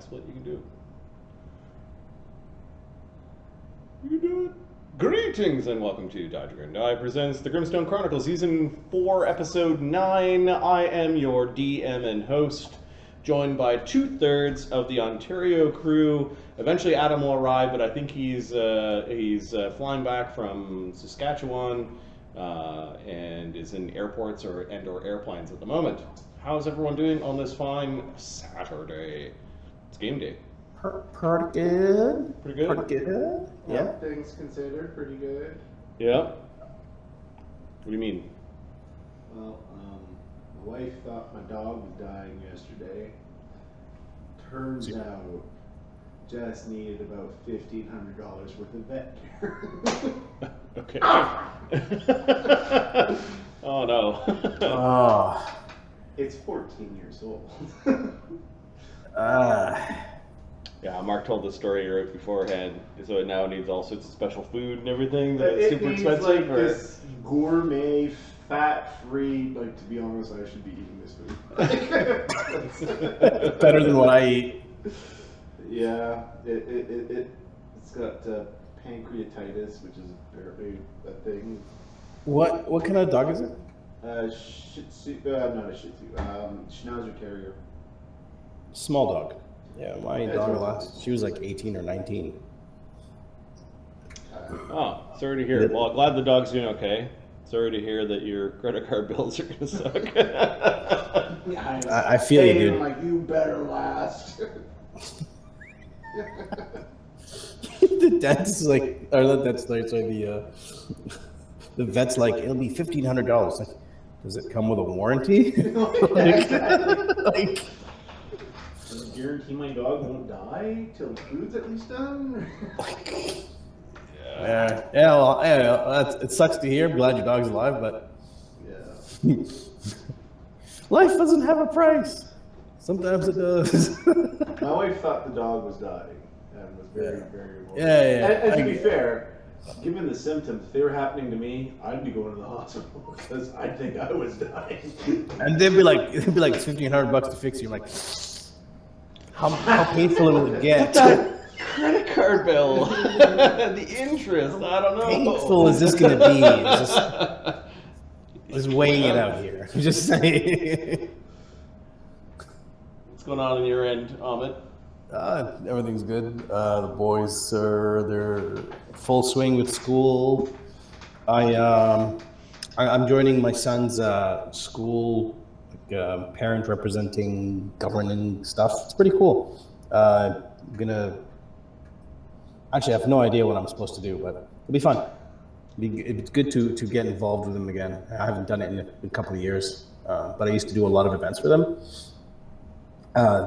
split, you can do it. You can do it. Greetings and welcome to Dodger and I presents the Grimstone Chronicles, Season 4, Episode 9. I am your DM and host, joined by 2/3 of the Ontario crew. Eventually Adam will arrive, but I think he's flying back from Saskatchewan and is in airports or airplanes at the moment. How's everyone doing on this fine Saturday? It's game day. Pretty good. Pretty good? Pretty good. Yeah. Things considered, pretty good. Yeah? What do you mean? Well, my wife thought my dog was dying yesterday. Turns out, just needed about $1,500 worth of vet care. Okay. Oh no. Oh. It's 14 years old. Yeah, Mark told the story right beforehand, so it now needs all sorts of special food and everything that's super expensive. Like this gourmet, fat-free. Like, to be honest, I should be eating this food. Better than what I eat. Yeah, it's got pancreatitis, which is apparently a thing. What kind of dog is it? Shih Tzu, not a Shih Tzu, Schnauzer Terrier. Small dog. Yeah, my dog she was like 18 or 19. Oh, sorry to hear. Well, glad the dog's doing okay. Sorry to hear that your credit card bills are gonna suck. I feel you, dude. Like, you better last. The dentist is like, or the vet's like, it'll be $1,500. Like, does it come with a warranty? like, Guarantee my dog won't die till the food's at least done. It sucks to hear. I'm glad your dog's alive, but Yeah. life doesn't have a price. Sometimes it does. My wife thought the dog was dying and was very worried. Yeah. And to be fair, given the symptoms, if they were happening to me, I'd be going to the hospital because I think I was dying. And they'd be like $1,500 to fix you. I'm like, how painful will it get? That credit card bill, the interest, I don't know. How painful is this going to be? Just weighing it out here. Just saying. What's going on your end, Amit? Everything's good. The boys they're full swing with school. I'm joining my son's school. Parent representing governing stuff. It's pretty cool. I'm gonna actually I have no idea what I'm supposed to do, but it'll be fun. It's good to get involved with them again. I haven't done it in a couple of years, but I used to do a lot of events for them.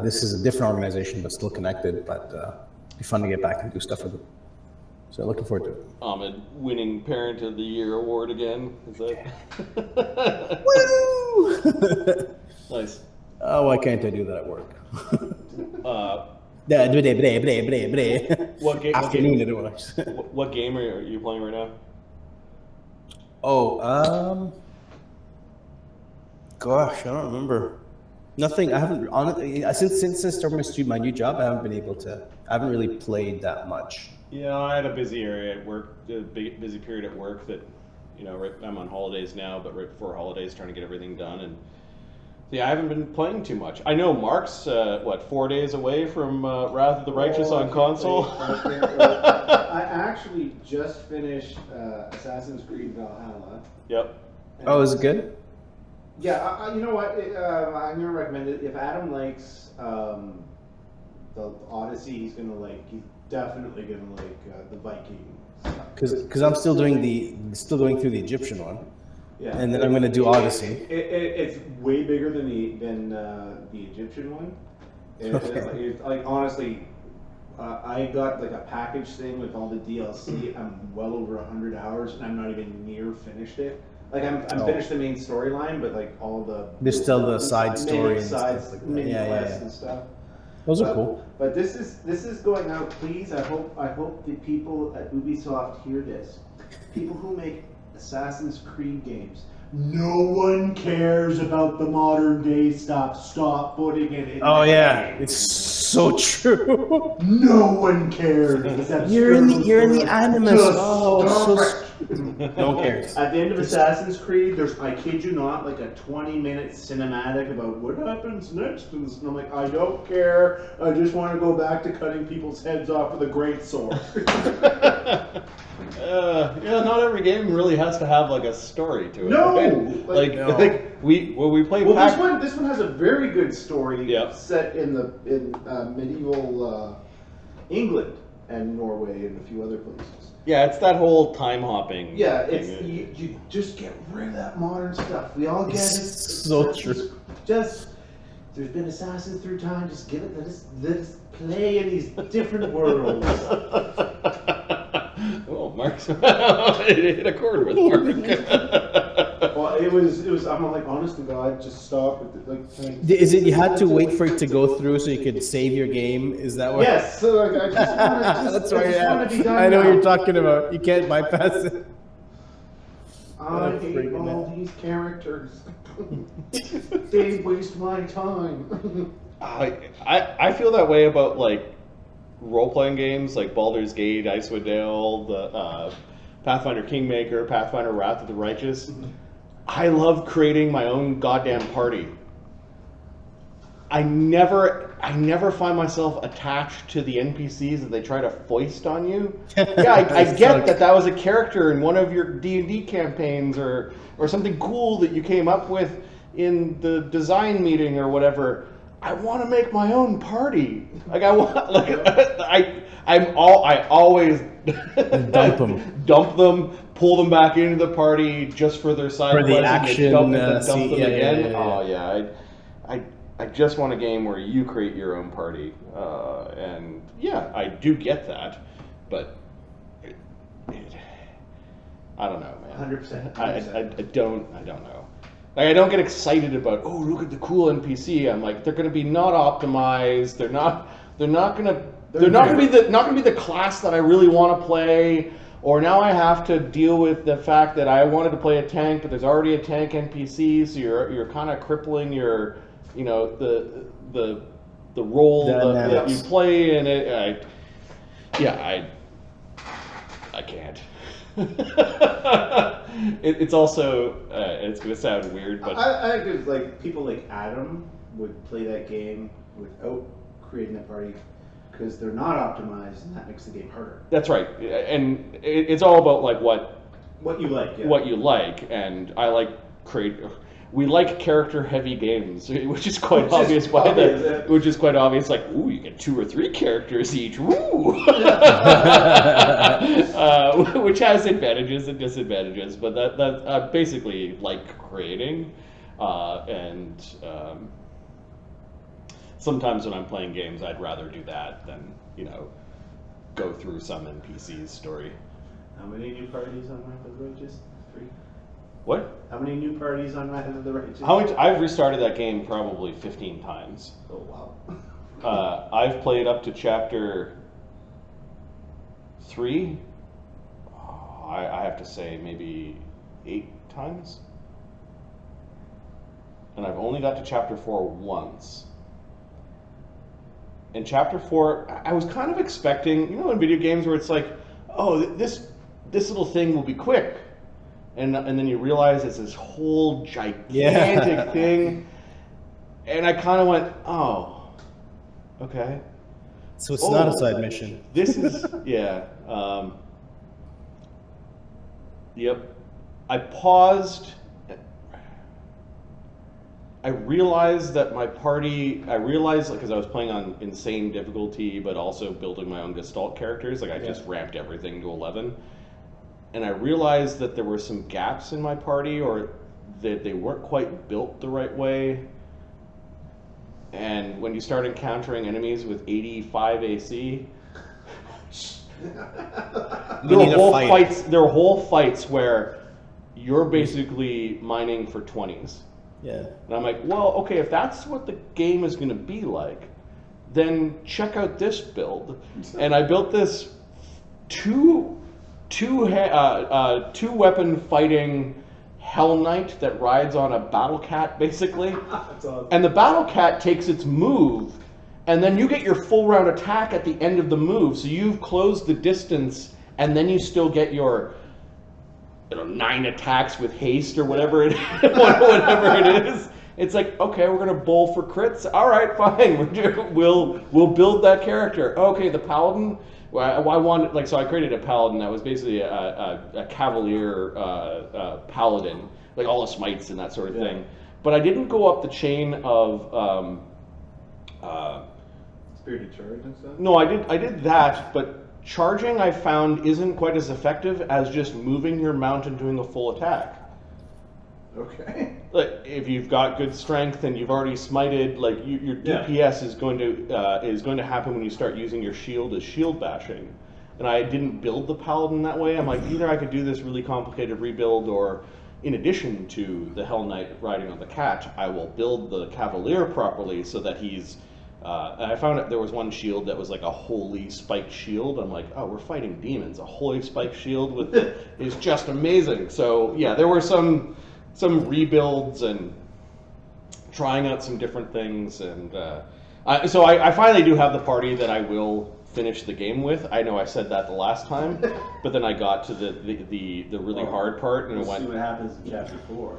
This is a different organization, but still connected. But it'll be fun to get back and do stuff with them. So looking forward to it. Ahmed winning Parent of the Year award again. Is that? Woo! Nice. Oh, why can't I do that at work? What game? Afternoon it was. What game are you playing right now? Oh, gosh, I don't remember. Nothing. I haven't honestly since I started my new job. I haven't really played that much. Yeah, I had a busy area at work, a busy period at work that, I'm on holidays now, but right before holidays, trying to get everything done, and yeah, I haven't been playing too much. I know Mark's 4 days away from Wrath of the Righteous on console. I actually just finished Assassin's Creed Valhalla. Yep. Oh, is it good? Yeah, you know what? I'm gonna recommend it. If Adam likes the Odyssey, he's definitely gonna like the Viking. Because I'm still going through the Egyptian one. Yeah, and then I'm gonna do Odyssey. It's way bigger than the Egyptian one. It's honestly, I got like a package thing with all the DLC. I'm well over 100 hours, and I'm not even near finished it. Like I'm finished the main storyline, but like all there's still the side story and stuff like mini quests and stuff. Those are cool. But this is going out. Please, I hope the people at Ubisoft hear this. People who make Assassin's Creed games. No one cares about the modern day stuff. Stop putting it in. Oh yeah, it's so true. No one cares. except You're in the Steelrose. Animus. Just Oh, stop so it. no one cares. At the end of Assassin's Creed, there's, I kid you not, like a 20-minute cinematic about what happens next. And I'm like, I don't care. I just want to go back to cutting people's heads off with a great sword. Yeah, not every game really has to have like a story to it. No, right? like, like, no. like we play. Well, Pac- this one has a very good story Yep. set in medieval England and Norway and a few other places. Yeah, it's that whole time hopping. Yeah, it's thing. you just get rid of that modern stuff. We all get it. So true. Just there's been assassins through time. Just give it. Let us play in these different worlds. Well, Mark's it hit a chord with Mark. Well, it was. I'm like, honest to God, just stop with it. Like, Is it you had to wait for it to go through so you could save your game? Is that what? yes. So like, I just want to. That's why be done I know now. what you're talking about. You can't bypass it. I hate all these characters. They waste my time. I feel that way about like role-playing games like Baldur's Gate, Icewind Dale, the Pathfinder Kingmaker, Pathfinder Wrath of the Righteous. I love creating my own goddamn party. I never find myself attached to the NPCs that they try to foist on you. Yeah, I get that was a character in one of your D&D campaigns or something cool that you came up with in the design meeting or whatever. I want to make my own party. Like I want, like I always dump them, pull them back into the party just for their side For the quests, action, dump them yeah, again. yeah. Oh yeah, I just want a game where you create your own party, and yeah, I do get that, but I don't know, man. 100%. I don't know. Like I don't get excited about, oh, look at the cool NPC. I'm like, they're going to be not optimized. They're not going to be the class that I really want to play. Or now I have to deal with the fact that I wanted to play a tank, but there's already a tank NPC, so you're kind of crippling your, the role that you play in it. I can't. It's also it's gonna sound weird, but I think it's like people like Adam would play that game without creating a party because they're not optimized, and that makes the game harder. that's right. And it's all about like What you like, yeah. what you like, and I like we like character-heavy games, which is quite obvious. Which is quite obvious. Like, ooh, you get 2 or 3 characters each. Woo! Which has advantages and disadvantages, but that I basically like creating, and sometimes when I'm playing games, I'd rather do that than go through some NPC's story. How many new parties on Wrath of the Righteous? 3. What? How many new parties on Wrath of the Righteous? I've restarted that game probably 15 times. Oh wow. I've played up to chapter 3. I have to say maybe 8 times. And I've only got to chapter 4 once. And chapter 4, I was kind of expecting, in video games where it's like, oh, this little thing will be quick. And then you realize it's this whole gigantic thing. And I kind of went, oh, okay. So it's not a side mission. This is, yeah. Yep. I paused. I realized that my party, because I was playing on insane difficulty, but also building my own Gestalt characters, I just ramped everything to 11. And I realized that there were some gaps in my party, or that they weren't quite built the right way. And when you start encountering enemies with 85 AC, there are whole fights where you're basically mining for 20s. Yeah. And I'm like, well, okay, if that's what the game is going to be like, then check out this build. And I built this two weapon fighting Hell Knight that rides on a battle cat, basically. That's awesome. And the battle cat takes its move and then you get your full round attack at the end of the move. So you've closed the distance, and then you still get your 9 attacks with haste or whatever it is. It's like, okay, we're gonna bowl for crits. All right, fine. We'll build that character. Okay, the paladin. Well, I wanted so I created a paladin that was basically a cavalier paladin, like all the smites and that sort of thing. But I didn't go up the chain of Spirited charge and stuff. No, I did that, but charging I found isn't quite as effective as just moving your mount and doing a full attack. Okay. Like if you've got good strength and you've already smited, like your DPS is going to happen when you start using your shield as shield bashing. And I didn't build the paladin that way. I'm like, either I could do this really complicated rebuild, or in addition to the Hell Knight riding on the cat, I will build the cavalier properly so that he's. And I found out there was one shield that was like a holy spiked shield. I'm like, oh, we're fighting demons. A holy spiked shield is just amazing. So yeah, there were some rebuilds and trying out some different things, and so I finally do have the party that I will finish the game with. I know I said that the last time, but then I got to the really hard part, and we'll went. See what happens in chapter 4.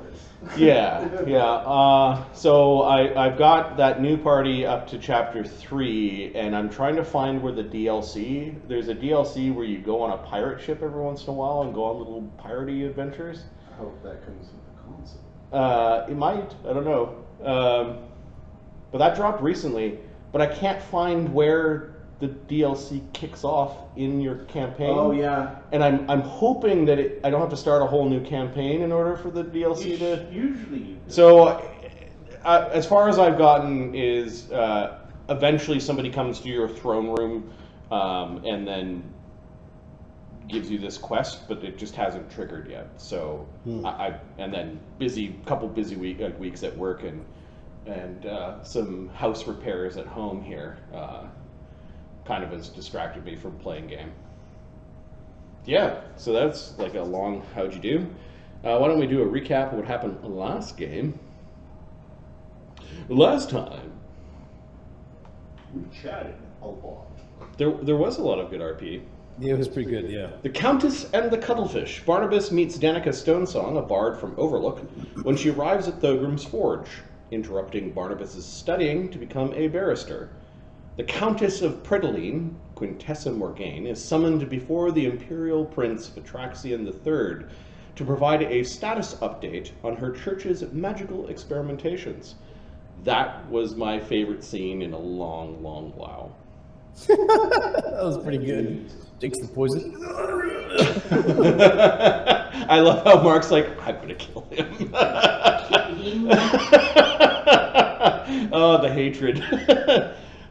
Yeah. So I've got that new party up to chapter 3, and I'm trying to find where the DLC. There's a DLC where you go on a pirate ship every once in a while and go on little piratey adventures. I hope that comes with the console. It might. I don't know. But that dropped recently. But I can't find where the DLC kicks off in your campaign. Oh yeah. And I'm hoping that I don't have to start a whole new campaign in order for the DLC to. Usually. You do. So, as far as I've gotten is eventually somebody comes to your throne room and then gives you this quest, but it just hasn't triggered yet. So and then couple busy weeks at work and some house repairs at home here kind of has distracted me from playing game. Yeah, so that's like a long how'd you do. Why don't we do a recap of what happened last game? Last time we chatted a lot. There was a lot of good RP. Yeah, it was pretty good, yeah. The Countess and the Cuttlefish. Barnabus meets Danica Stonesong, a bard from Overlook, when she arrives at Thogram's forge, interrupting Barnabas's studying to become a barrister. The Countess of Predoline, Quintessa Morgaine, is summoned before the Imperial Prince Atraxian III to provide a status update on her church's magical experimentations. That was my favorite scene in a long, long while. That was pretty good. Takes the poison. I love how Mark's like, I'm gonna kill him. Oh, the hatred.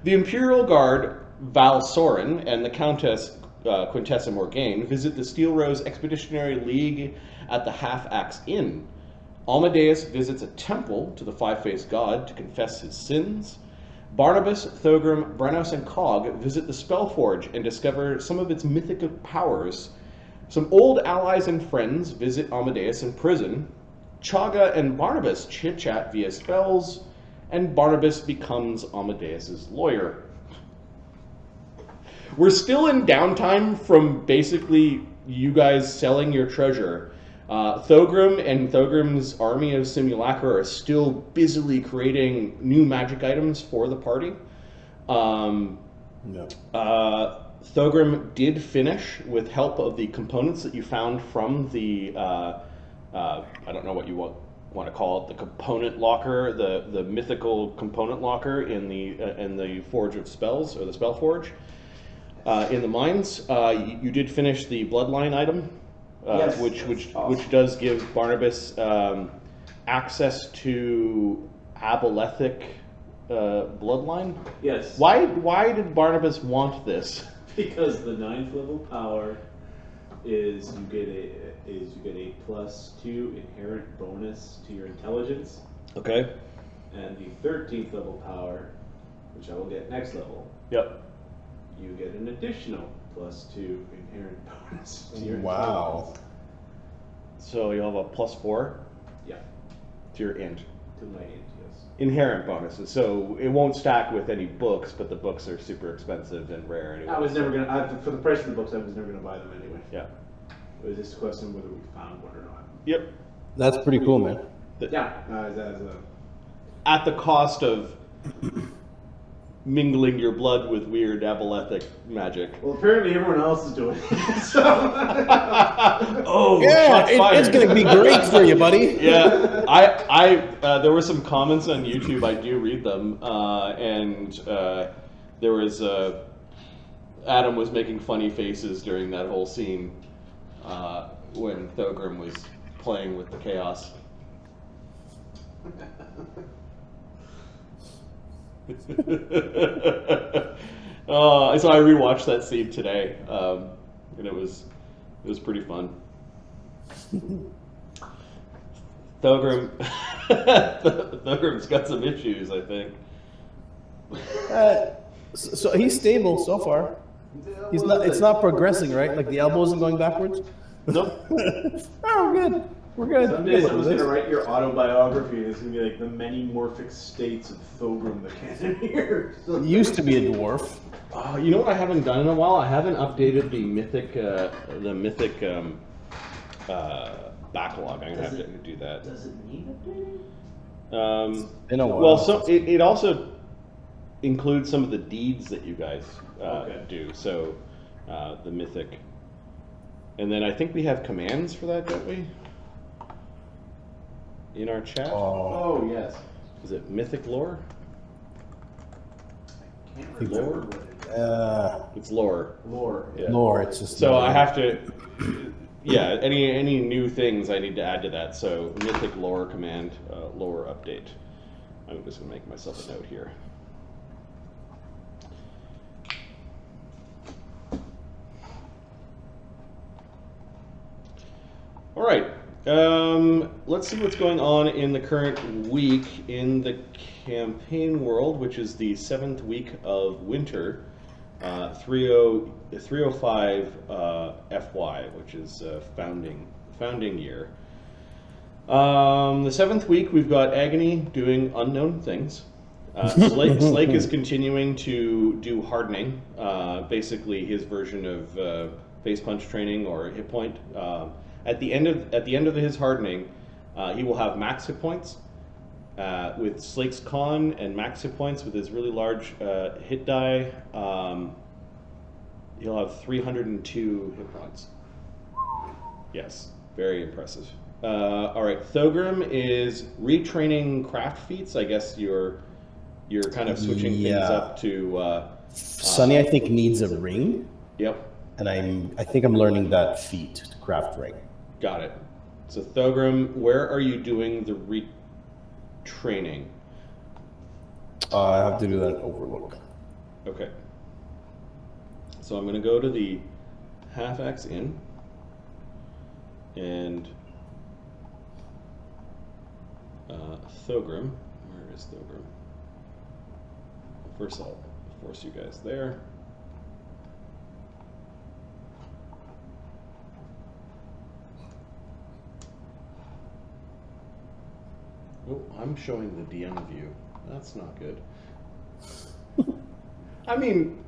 The Imperial Guard, Val Soran, and the Countess, Quintessa Morgaine, visit the Steelrose Expeditionary League at the Half-Axe Inn. Amadeus visits a temple to the Five-Faced God to confess his sins. Barnabas, Thogram, Brennos, and Cog visit the Spellforge and discover some of its mythical powers. Some old allies and friends visit Amadeus in prison. Chaga and Barnabas chit-chat via spells, and Barnabas becomes Amadeus's lawyer. We're still in downtime from basically you guys selling your treasure. Thogram and Thogram's army of simulacra are still busily creating new magic items for the party. Thogram did finish with help of the components that you found from the, I don't know what you want to call it, the component locker, the mythical component locker in the Forge of Spells, or the Spell Forge. In the mines, you did finish the bloodline item. Yes, which awesome. does give Barnabas access to Abelethic bloodline. Yes. Why did Barnabas want this? Because the 9th level power is you get a +2 inherent bonus to your intelligence, Okay. and the 13th level power, which I will get next level, Yep. you get an additional +2 inherent bonus to your Wow. intelligence. So you'll have a +4 Yeah, to your int. to my int, yes. Inherent bonuses. So it won't stack with any books, but the books are super expensive and rare anyway. I was never gonna, for the price of the books, I was never gonna buy them anyway. Yeah. It was just a question of whether we found one or not. Yep. That's pretty cool, man. Yeah, as a... At the cost of mingling your blood with weird abolithic magic. Well, apparently everyone else is doing it, so... Oh, Yeah, shots fired. it's gonna be great for you, buddy. Yeah, there were some comments on YouTube. I do read them, and there was Adam was making funny faces during that whole scene when Thogram was playing with the chaos. So I rewatched that scene today, and it was pretty fun. Thogram's got some issues, I think. So he's stable so far. He's not. It's not progressing, right? Like the elbow isn't going backwards. Nope. Oh, good. We're good. Someday someone's gonna write your autobiography, and it's gonna be like the many morphic states of Thogram the Cannoneer. He used to be a dwarf. You know what I haven't done in a while? I haven't updated the mythic backlog. I'm gonna have to do that. Does it need updating? Been a while. Well, so it also includes some of the deeds that you guys do. So the mythic, and then I think we have commands for that, don't we? In our chat. Oh yes. Is it mythic lore? I can't remember what it is. It's lore. Lore. Yeah. Lore. It's just. So I have to. Yeah, any new things I need to add to that. So mythic lore command, lore update. I'm just gonna make myself a note here. All right. Let's see what's going on in the current week in the campaign world, which is the 7th week of winter, 305 FY, which is founding year. The 7th week, we've got Agony doing unknown things. Slake is continuing to do hardening, basically his version of face punch training or hit point. At the end of his hardening, he will have max hit points with Slake's con and max hit points with his really large hit die. He'll have 302 hit points. Yes, very impressive. All right, Thogram is retraining craft feats. I guess you're kind of switching things up to. Sunny, I think, needs a ring. Yep. And I think I'm learning that feat to craft ring. Got it. So Thogram, where are you doing the retraining? I have to do that overlook. Okay. So I'm going to go to the half-axe inn and Thogram. Where is Thogram? First, I'll force you guys there. Oh, I'm showing the DM view. That's not good. I mean,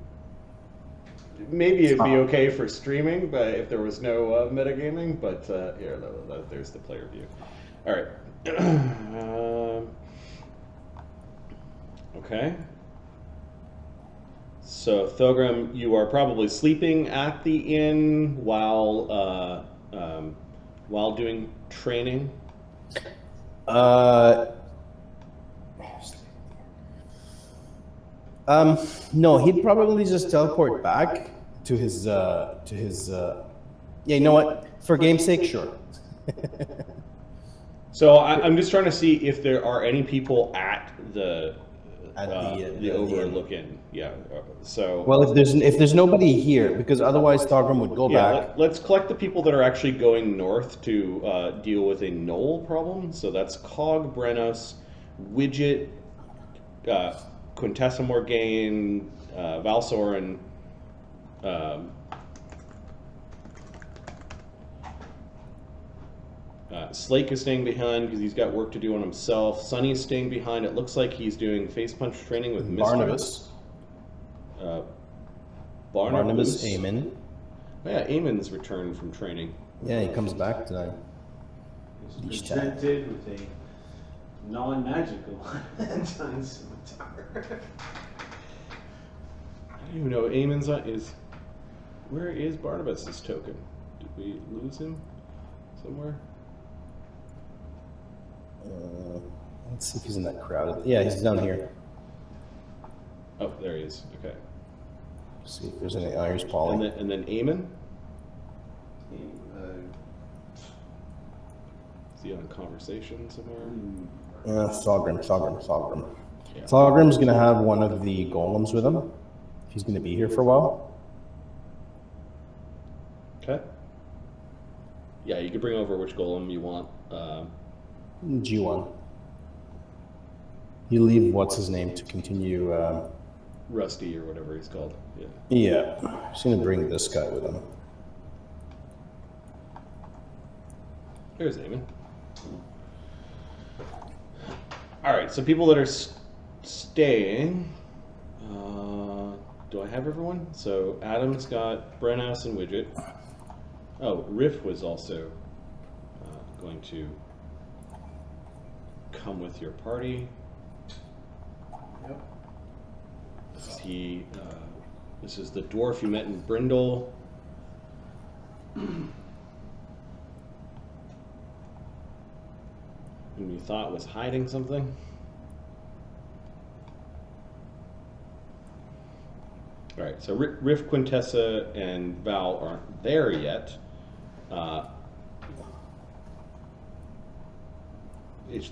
maybe it'd be okay for streaming, but if there was no metagaming. But here, there's the player view. All right. Okay. So Thogram, you are probably sleeping at the inn while doing training. No, he'd probably just teleport back to his yeah, you know what? For game's sake, sure. So I'm just trying to see if there are any people at the Overlook Inn. Yeah. So. Well, if there's nobody here, because otherwise Thogram would go back. Let's collect the people that are actually going north to deal with a gnoll problem. So that's Cog, Brennos, Widget, Quintessa Morgaine, Soran, Slake is staying behind because he's got work to do on himself. Sonny's staying behind. It looks like he's doing face punch training with Barnabus. Barnabus. Eamon. Oh, yeah, Eamon's returned from training. Yeah, he comes back tonight. He's presented with a non-magical Anton scimitar. I don't even know. Eamon's is. Where is Barnabas's token? Did we lose him somewhere? Let's see if he's in that crowd. Yeah, he's down here. Oh, there he is. Okay. See if there's any Irish Polly. And then Eamon? Is he on a conversation somewhere? Thogram. Yeah. Thogram's gonna have one of the golems with him. He's gonna be here for a while. Okay. Yeah, you can bring over which golem you want. G1. You leave what's his name to continue. Rusty or whatever he's called. Yeah. Yeah, he's gonna bring this guy with him. There's Eamon. All right, so people that are staying. Do I have everyone? So Adam's got Brennos and Widget. Oh, Riff was also going to come with your party. Yep. This is the dwarf you met in Brindle. Whom you thought was hiding something. Alright, so Riff, Quintessa, and Val aren't there yet.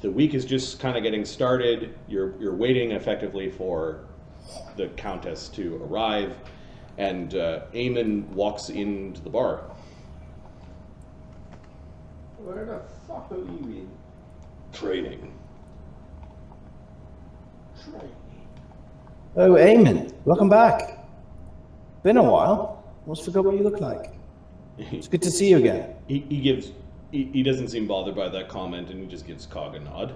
The week is just kind of getting started. You're waiting effectively for the Countess to arrive, and Eamon walks into the bar. Where the fuck are you in? Training. Oh, Eamon, welcome back. Been a while. Almost forgot what you look like. It's good to see you again. He doesn't seem bothered by that comment, and he just gives Cog a nod.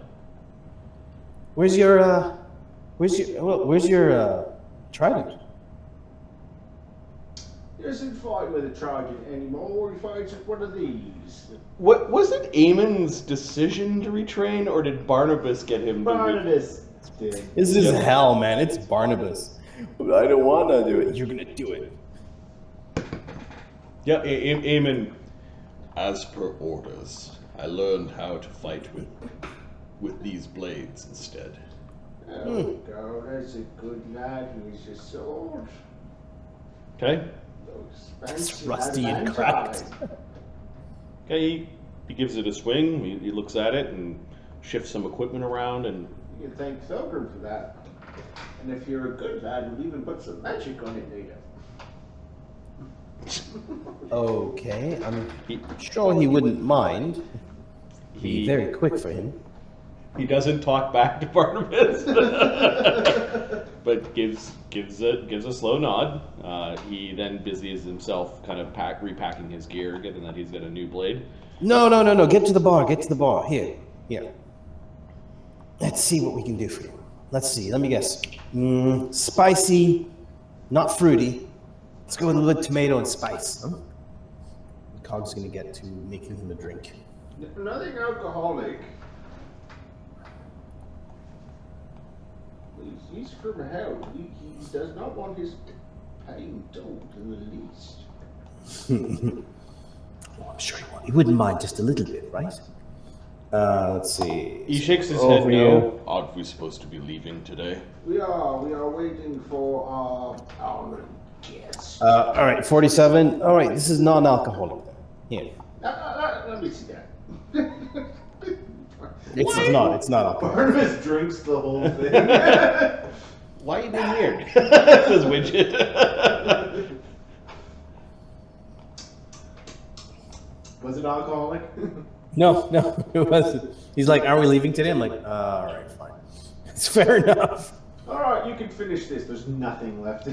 Where's your trident? He doesn't fight with a trident anymore, he fights with one of these. What was it Eamon's decision to retrain, or did Barnabus get him Barnabus did. This is hell, man. It's Barnabus. I don't want to do it. You're gonna do it. Yeah, Eamon. As per orders, I learned how to fight with these blades instead. Oh, God, that's a good lad. He's a sword. Okay. It's rusty and cracked. Okay, he gives it a swing. He looks at it and shifts some equipment around, and You can thank Thogram for that. And if you're a good lad, we'll even put some magic on it later. Okay, I'm sure he wouldn't mind. Be very quick for him. He doesn't talk back to Barnabas, but gives a slow nod. He then busies himself, kind of repacking his gear, given that he's got a new blade. No. Get to the bar. Here. Let's see what we can do for you. Let's see. Let me guess. Spicy, not fruity. Let's go with a little tomato and spice. Huh? Cog's gonna get to making him a drink. Nothing alcoholic. He's from hell. He does not want his pain dulled in the least. I'm sure he wouldn't mind just a little bit, right? Let's see. He shakes his head no. Aren't we supposed to be leaving today? We are waiting for our guest. All right, 47. All right, this is non-alcoholic. Here. Let me see that. It's not alcoholic. Barnabas drinks the whole thing. Why are you being weird? Says Widget. Was it alcoholic? No, it wasn't. He's like, "Are we leaving today?" I'm like, "All right, fine. It's fair enough." All right, you can finish this. There's nothing left.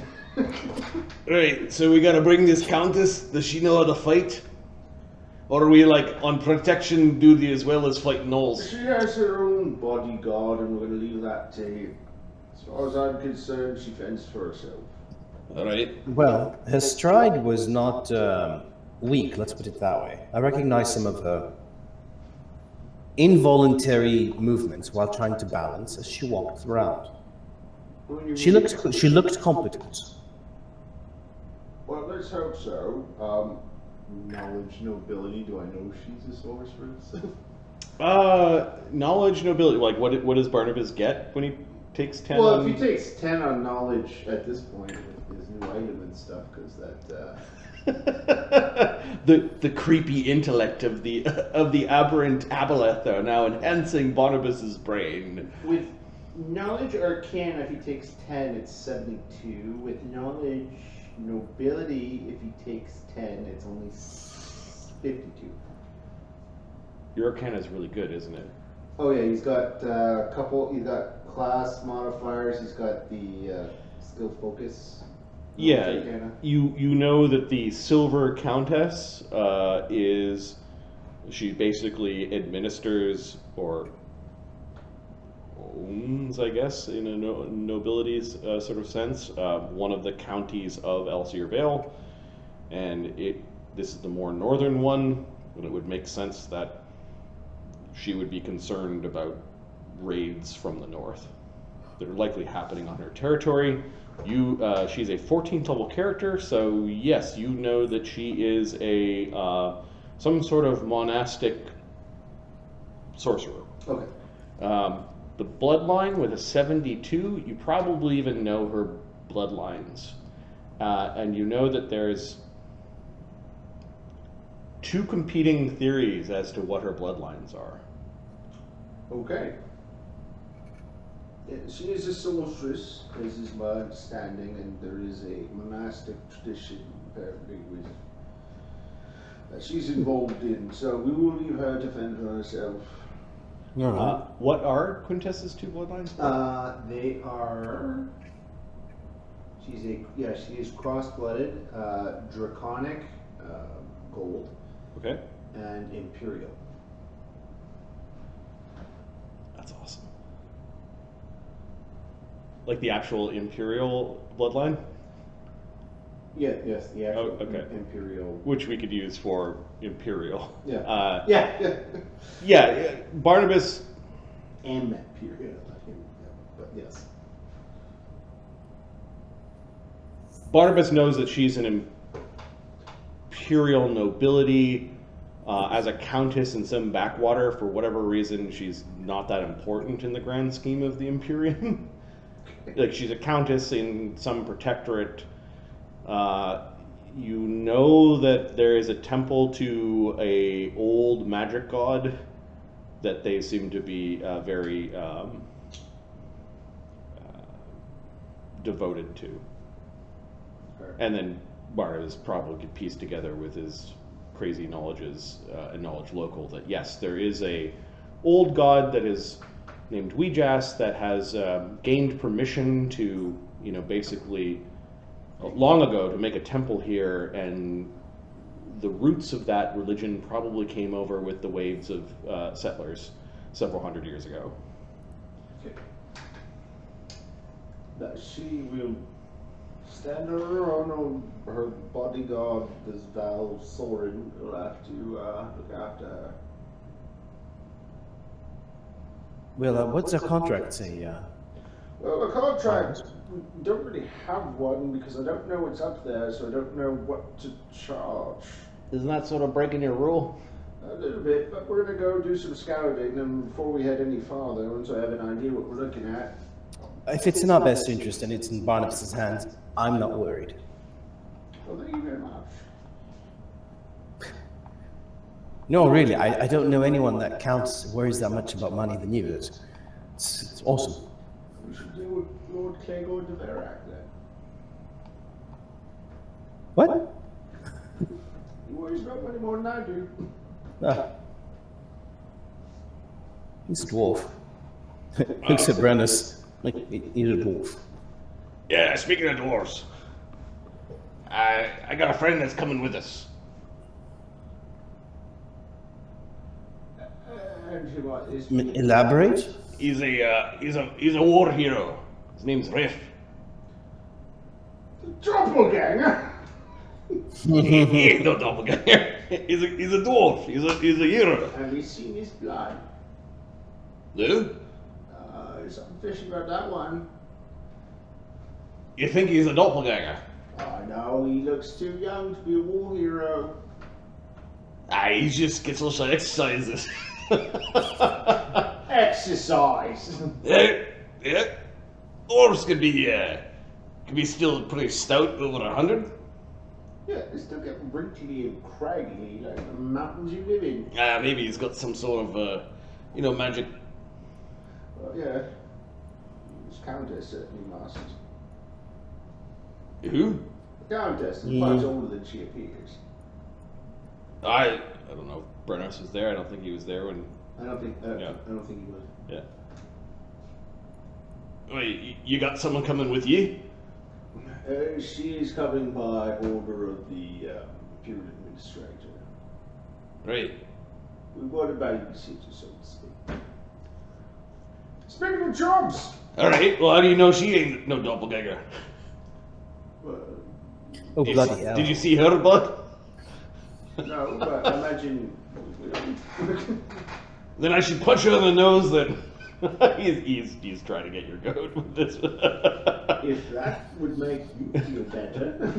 Alright, so we gotta bring this Countess. Does she know how to fight? Or are we like on protection duty as well as fighting gnolls? She has her own bodyguard, and we're going to leave that to him. As far as I'm concerned, she fends for herself. Alright. Well, her stride was not weak, let's put it that way. I recognize some of her involuntary movements while trying to balance as she walked around. She looked competent. Well, let's hope so. Knowledge, nobility. Do I know she's a sorceress? Knowledge, nobility. Like, what does Barnabas get when he takes 10? Well, if he takes 10 on knowledge at this point with his new item and stuff, because that. the creepy intellect of the aberrant aboleth are now enhancing Barnabas's brain. With knowledge arcana, if he takes 10, it's 72. With knowledge nobility, if he takes 10, it's only 52. Your arcana is really good, isn't it? Oh yeah, he's got he's got class modifiers, he's got the skill focus. Yeah, Arcana. you know that the Silver Countess she basically administers or owns, I guess, in a nobility's sort of sense, one of the counties of Elsier Vale, and this is the more northern one, and it would make sense that she would be concerned about raids from the north that are likely happening on her territory. She's a 14th level character, so yes, you know that she is a some sort of monastic sorcerer. Okay. The bloodline with a 72, you probably even know her bloodlines. And you know that there's 2 competing theories as to what her bloodlines are. Okay. She is a sorceress, as is my understanding, and there is a monastic tradition, apparently, that she's involved in, so we will leave her to fend for herself. What are Quintessa's 2 bloodlines? They are... she is cross-blooded, draconic, gold, Okay. and imperial. That's awesome. Like the actual imperial bloodline? Yes, the actual okay. imperial. Which we could use for imperial. Yeah. Yeah, Barnabas... And imperial, but yes. Barnabas knows that she's an imperial nobility. As a countess in some backwater, for whatever reason, she's not that important in the grand scheme of the Imperium. Like, she's a countess in some protectorate. You know that there is a temple to a old magic god that they seem to be very devoted to. And then Barnabas probably could piece together with his crazy knowledge local that yes, there is a old god that is named Widget that has gained permission to, basically long ago to make a temple here, and the roots of that religion probably came over with the waves of settlers several hundred years ago. Okay. That she will stand her on her bodyguard, this Val Soran, will have to look after her. Well, what's our contract say? Well, a contract, we don't really have one because I don't know what's up there, so I don't know what to charge. Isn't that sort of breaking your rule? A little bit, but we're going to go do some scouting, and before we head any farther, once I have an idea what we're looking at. If it's in our best interest and it's in Barnabas' hands, I'm not worried. Well, thank you very much. No, really, I don't know anyone that worries that much about money than you. It's awesome. We should deal with Lord Clegor de Verac then. What? He worries about money more than I do. He's a dwarf. Looks at Brennos like he's a dwarf. Yeah, speaking of dwarves, I got a friend that's coming with us. And you what this Elaborate? He's a war hero. His name's Riff. doppelganger? He ain't no doppelganger. He's a dwarf. He's a hero. Have you seen his blood? No? There's something fishy about that one. You think he's a doppelganger? I know, he looks too young to be a war hero. Ah, he just gets lots of exercises. Exercise! Yeah. Dwarves could be still pretty stout, over 100. Yeah, they still get wrinkly and craggy like the mountains you live in. Ah, maybe he's got some sort of, magic. Well, yeah. This Countess certainly must. Who? The Countess is much older than she appears. I don't know. Brennos was there. I don't think he was there when. I don't think he would. Yeah. Wait, you got someone coming with you? She is coming by order of the Imperial Administrator. Right. We want a babysitter, so to speak. Speaking of jobs! Alright, well, how do you know she ain't no doppelganger? Oh, bloody hell. Did you see her blood? No, but I imagine. Then I should punch her in the nose then. he's trying to get your goat with this. If that would make you feel better.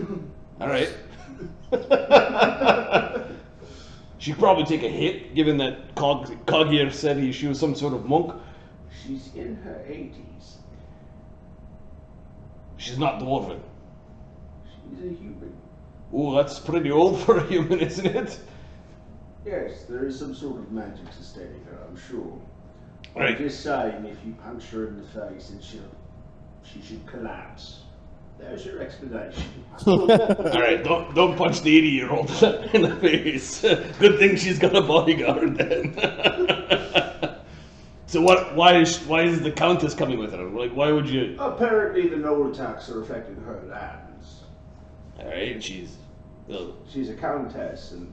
Alright. She'd probably take a hit, given that Coggier said she was some sort of monk. She's in her 80s. She's not dwarven. She's a human. Oh, that's pretty old for a human, isn't it? Yes, there is some sort of magic sustaining her, I'm sure. Right. I'm just saying, if you punch her in the face, and she should collapse. There's your explanation. Alright, don't punch the 80-year-old in the face. Good thing she's got a bodyguard then. So why is the Countess coming with her? Like, why would you... Apparently the gnoll attacks are affecting her lands. Alright, she's She's a countess, and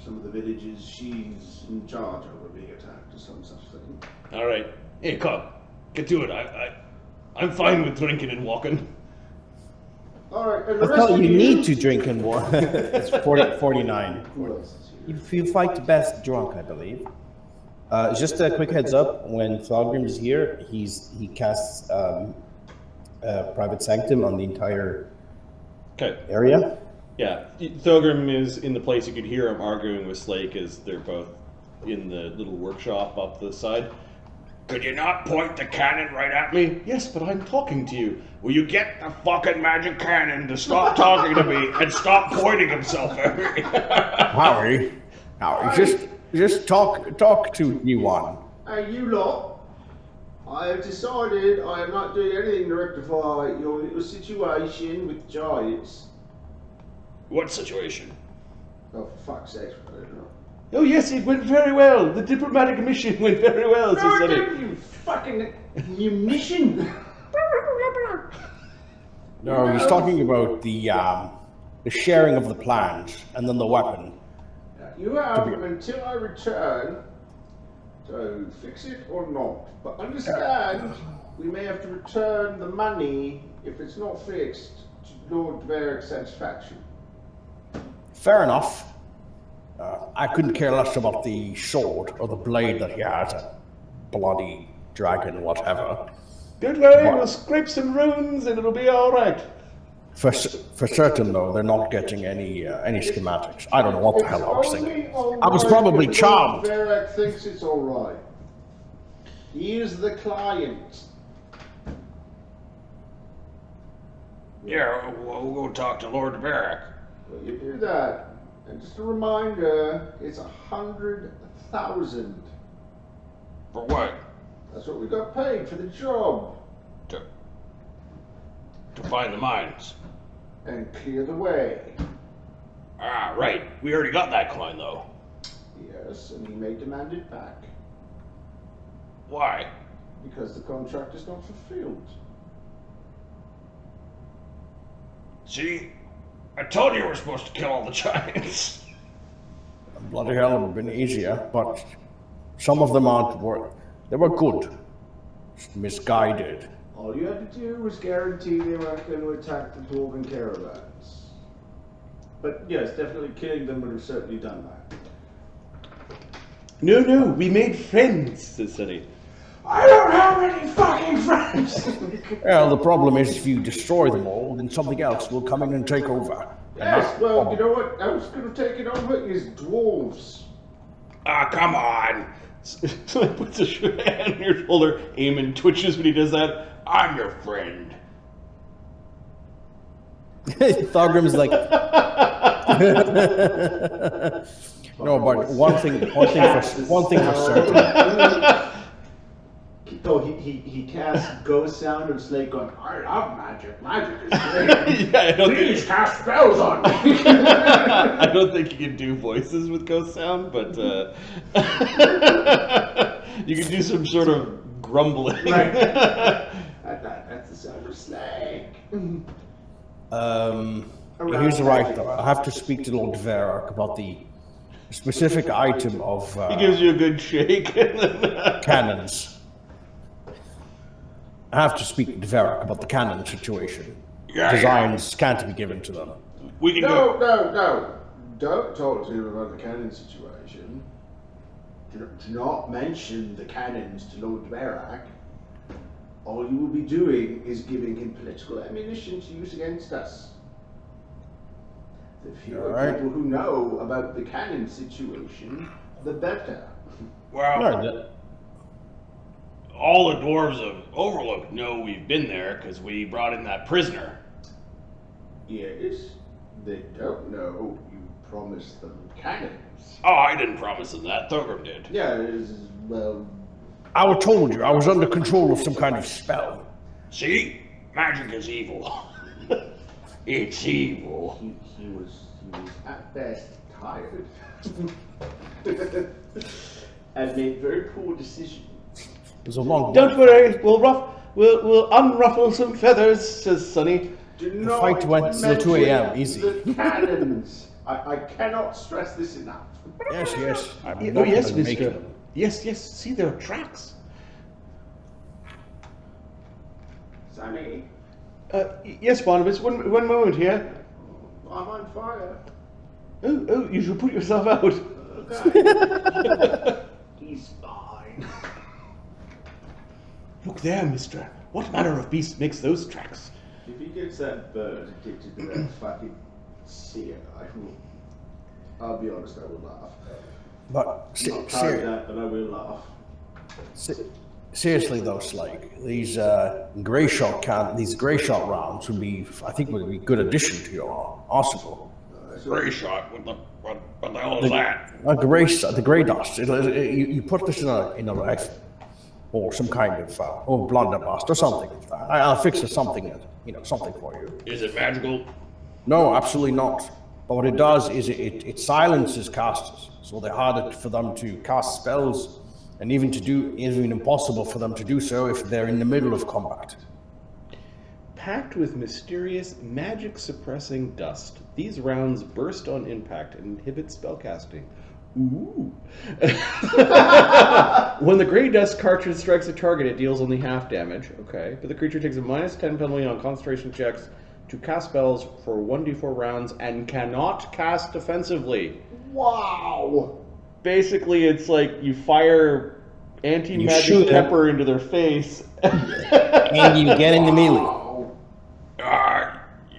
some of the villages she's in charge of are being attacked or some such thing. Alright. Hey, come. Get to it. I'm fine with drinking and walking. Alright, and the I rest thought of you need to drink and walk. It's 49. Who else is here? You fight best drunk, I believe. Just a quick heads up, when Thogram is here, he casts Private Sanctum on the entire area. Yeah, Thogram is in the place. You could hear him arguing with Slake as they're both in the little workshop up the side. Could you not point the cannon right at me? Yes, but I'm talking to you. Will you get the fucking magic cannon to stop talking to me and stop pointing himself at me? Howie, just talk to you one. Hey, you lot. I have decided I am not doing anything to rectify your little situation with giants. What situation? Oh, for fuck's sake, I don't know. Oh yes, it went very well. The diplomatic mission went very well. No, it didn't, you fucking munition! No, he's talking about the sharing of the plans and then the weapon. You have until I return to fix it or not. But understand, we may have to return the money if it's not fixed to Lord Varric's satisfaction. Fair enough. I couldn't care less about the sword or the blade that he had. Bloody dragon, whatever. Don't worry, we'll scrape some runes and it'll be alright. For certain, though, they're not getting any schematics. I don't know what the hell I was thinking. I was probably charmed. Varric thinks it's alright. He is the client. Yeah, we'll go talk to Lord Varric. Well, you do that. And just a reminder, it's 100,000. For what? That's what we got paid for the job. To find the mines. And clear the way. Ah, right. We already got that coin, though. Yes, and he may demand it back. Why? Because the contract is not fulfilled. See? I told you we're supposed to kill all the giants. Bloody hell, it would have been easier, but Some of them they were good, just misguided. All you had to do was guarantee they weren't going to attack the dwarven caravans. But yes, definitely killing them would have certainly done that. No, we made friends, says Sunny. I don't have any fucking friends! Well, the problem is if you destroy them all, then something else will come in and take over. Yes, well, you know what? I was going to take it over is dwarves. Ah, come on! So he puts a hand on your shoulder, Eamon twitches when he does that. I'm your friend. Thogram's like... No, but one thing for certain. Oh, he cast Ghost Sound of Slake going, I love magic. Magic is great. Yeah, Please cast spells on me. I don't think you can do voices with Ghost Sound, but you can do some sort of grumbling. Right. That's the sound of Slake. Here's the right though. I have to speak to Lord Verak about the specific item of He gives you a good shake. cannons. I have to speak to Verak about the cannon situation. Designs can't be given to them. We can No. Don't talk to him about the cannon situation. Do not mention the cannons to Lord Verak. All you will be doing is giving him political ammunition to use against us. The fewer people who know about the cannon situation, the better. Well, all the dwarves of Overlook know we've been there because we brought in that prisoner. Yes, they don't know you promised them cannons. Oh, I didn't promise them that. Thogram did. Yeah, well... I told you, I was under control of some kind of spell. See? Magic is evil. It's evil. He was at best tired. And made very poor decisions. It was a long Don't worry, we'll unruffle some feathers, says Sunny. Do The not fight went till 2 a.m. Easy. The cannons. I cannot stress this enough. Yes. Oh, yes, mister. Yes, see, there are tracks. Sunny, Yes, Barnabus, one moment here. I'm on fire. Oh, you should put yourself out. Okay. He's fine. Look there, mister. What manner of beast makes those tracks? If he gets that bird addicted to that fucking seer, I'll be honest, I will laugh. But Not proud of that, but I will laugh. seriously though, Slake, these gray shot rounds would be a good addition to your arsenal. Gray shot. What the hell is that? The gray dust. You put this in a rifle, or some kind of blunderbuss or something. I'll fix something for you. Is it magical? No, absolutely not. But what it does is it silences casters, so they're harder for them to cast spells, and even impossible for them to do so if they're in the middle of combat. Packed with mysterious magic-suppressing dust, these rounds burst on impact and inhibit spellcasting. Ooh. When the gray dust cartridge strikes a target, it deals only half damage. Okay. But the creature takes a -10 penalty on concentration checks to cast spells for 1d4 rounds and cannot cast defensively. Wow! Basically, it's like you fire anti-magic pepper into their face. And you get into melee.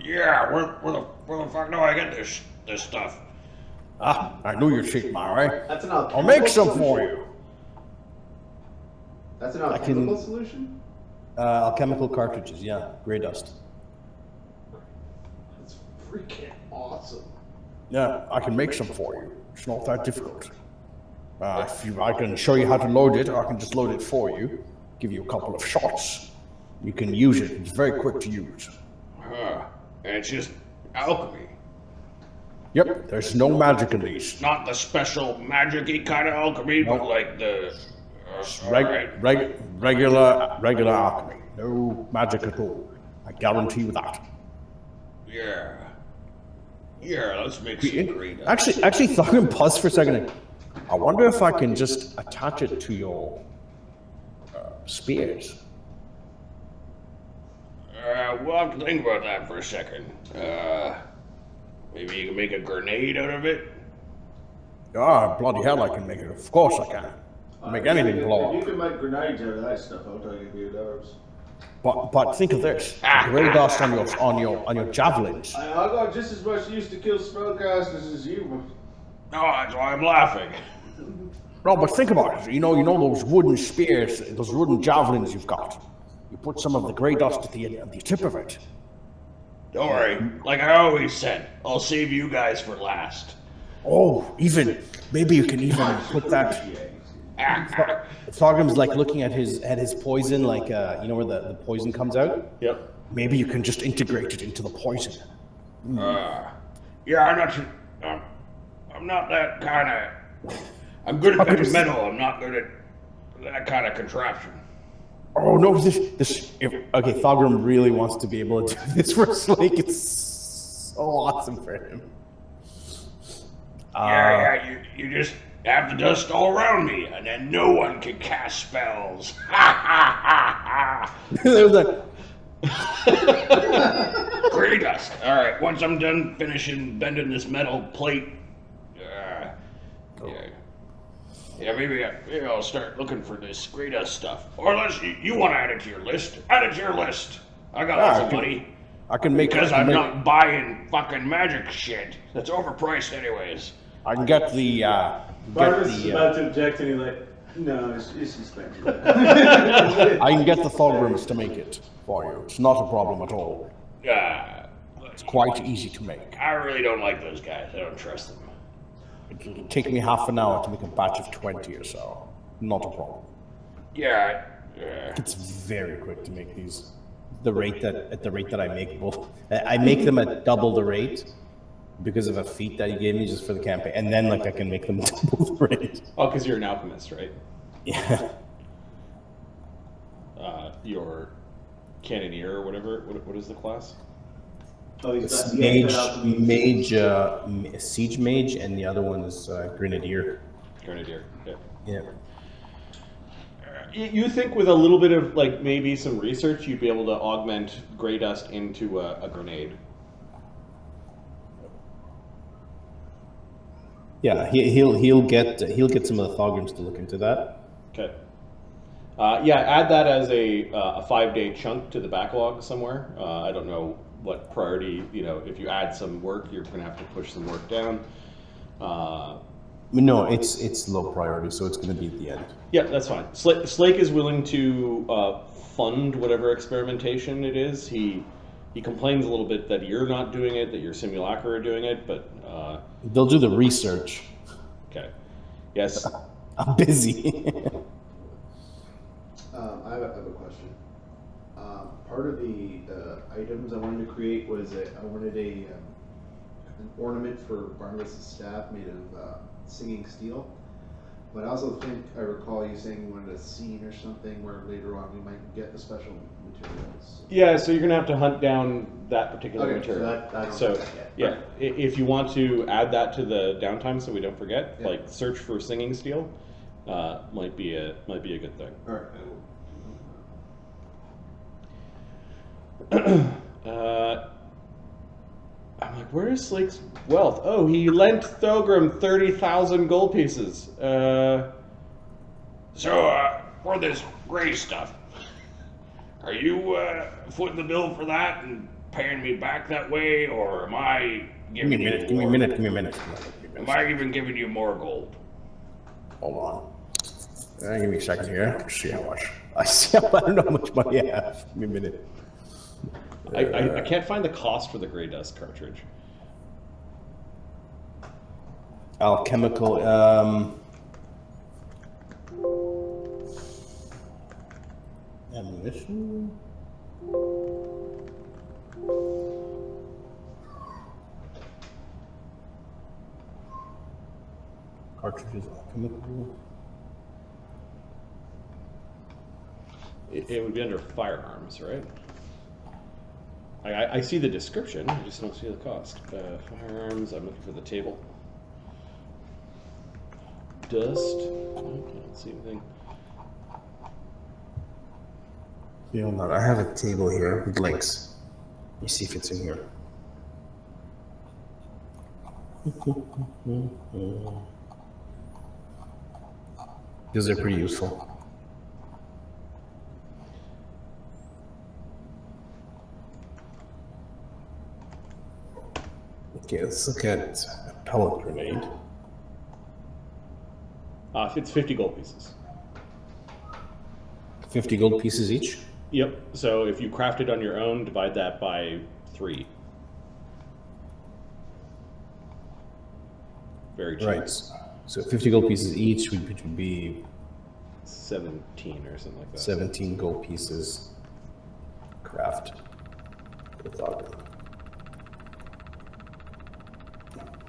Yeah, where the fuck do I get this stuff? I knew you'd cheat, right? That's an I'll make some for you. That's an alchemical solution? Alchemical cartridges, yeah. Gray dust. That's freaking awesome. Yeah, I can make some for you. It's not that difficult. I can show you how to load it, or I can just load it for you. Give you a couple of shots. You can use it. It's very quick to use. And it's just alchemy. Yep, there's no magic in these. Not the special magic-y kind of alchemy, but like the... Regular alchemy. No magic at all. I guarantee you that. Yeah, let's make some green. Actually, Thogram, pause for a second. I wonder if I can just attach it to your spears. We'll have to think about that for a second. Maybe you can make a grenade out of it? Ah, bloody hell, I can make it. Of course I can. Make anything blow If you up. can make grenades out of that stuff, I'll tell you $2. But think of this: grey dust on your javelins. I got just as much use to kill spellcasters as you. No, that's why I'm laughing. No, but think about it. You know those wooden spears, those wooden javelins you've got. You put some of the grey dust at the tip of it. Don't worry. Like I always said, I'll save you guys for last. Oh, maybe you can even put that. Thogram's like looking at his poison, like where the poison comes out. Yep. Maybe you can just integrate it into the poison. Yeah, I'm not that kind of. I'm good at heavy metal. I'm not good at that kind of contraption. Oh no! Okay, Thogram really wants to be able to do this for Slake. It's so awesome for him. You just have the dust all around me, and then no one can cast spells. Ha ha ha ha! There was that. Grey dust. All right, once I'm done finishing bending this metal plate, maybe I'll start looking for this grey dust stuff. Or unless you want to add it to your list, add it to your list. I got lots of money. I can make because I'm not buying fucking magic shit. That's overpriced, anyways. I can get the. Barnabus is about to object, and he's like, "No, it's expensive." I can get the Thograms to make it for you. It's not a problem at all. It's quite easy to make. I really don't like those guys. I don't trust them. It'll take me half an hour to make a batch of 20 or so. Not a problem. Yeah. It's very quick to make these. At the rate that I make, I make them at double the rate because of a feat that he gave me just for the campaign, and then I can make them double the rate. Oh, because you're an alchemist, right? Yeah. Your cannoneer or whatever. What is the class? Oh, he's siege mage, and the other one is grenadier. Grenadier. Yeah. Yeah. You think with a little bit of maybe some research, you'd be able to augment grey dust into a grenade? Yeah, he'll get some of the Thograms to look into that. Okay. Add that as a 5-day chunk to the backlog somewhere. I don't know what priority. If you add some work, you're going to have to push some work down. No, it's low priority, so it's going to be at the end. Yeah, that's fine. Slake is willing to fund whatever experimentation it is. He complains a little bit that you're not doing it, that your simulacra are doing it, but they'll do the research. Okay. Yes. I'm busy. I have a question. Part of the items I wanted to create was I wanted an ornament for Barnabas' staff made of singing steel. But I also think I recall you saying you wanted a scene or something where later on we might get the special materials. Yeah, so you're gonna have to hunt down that particular material. Yeah, if you want to add that to the downtime so we don't forget, search for singing steel, might be a good thing. All right. I'm like, where is Slake's wealth? Oh, he lent Thogram 30,000 gold pieces. For this gray stuff, are you footing the bill for that and paying me back that way, or am I giving you more? Give me a minute. Am I even giving you more gold? Hold on. Give me a second here. See how much. I don't know how much money I have. Give me a minute. I can't find the cost for the gray dust cartridge. Alchemical. Ammunition. Cartridges. Alchemical. It would be under firearms, right? I see the description, I just don't see the cost. Firearms, I'm looking for the table. dust. Oh, I don't see anything. You know, I have a table here with links. Let me see if it's in here. These are pretty useful. Okay, let's look at a pellet grenade. It's 50 gold pieces. 50 gold pieces each? Yep. So if you craft it on your own, divide that by 3. Very cheap. Right. So 50 gold pieces each, which would be 17 or something like that. 17 gold pieces. Craft.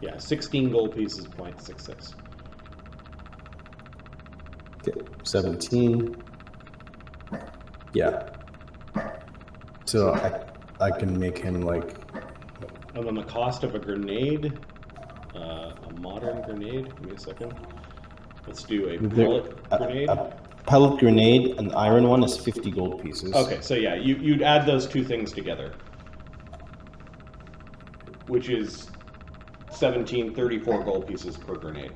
Yeah, 16 gold pieces, 0.66. Okay, 17. Yeah. So I can make him like. And then the cost of a grenade, a modern grenade. Give me a second. Let's do a pellet grenade. A pellet grenade, an iron one is 50 gold pieces. Okay, so yeah, you'd add those two things together, which is 34 gold pieces per grenade.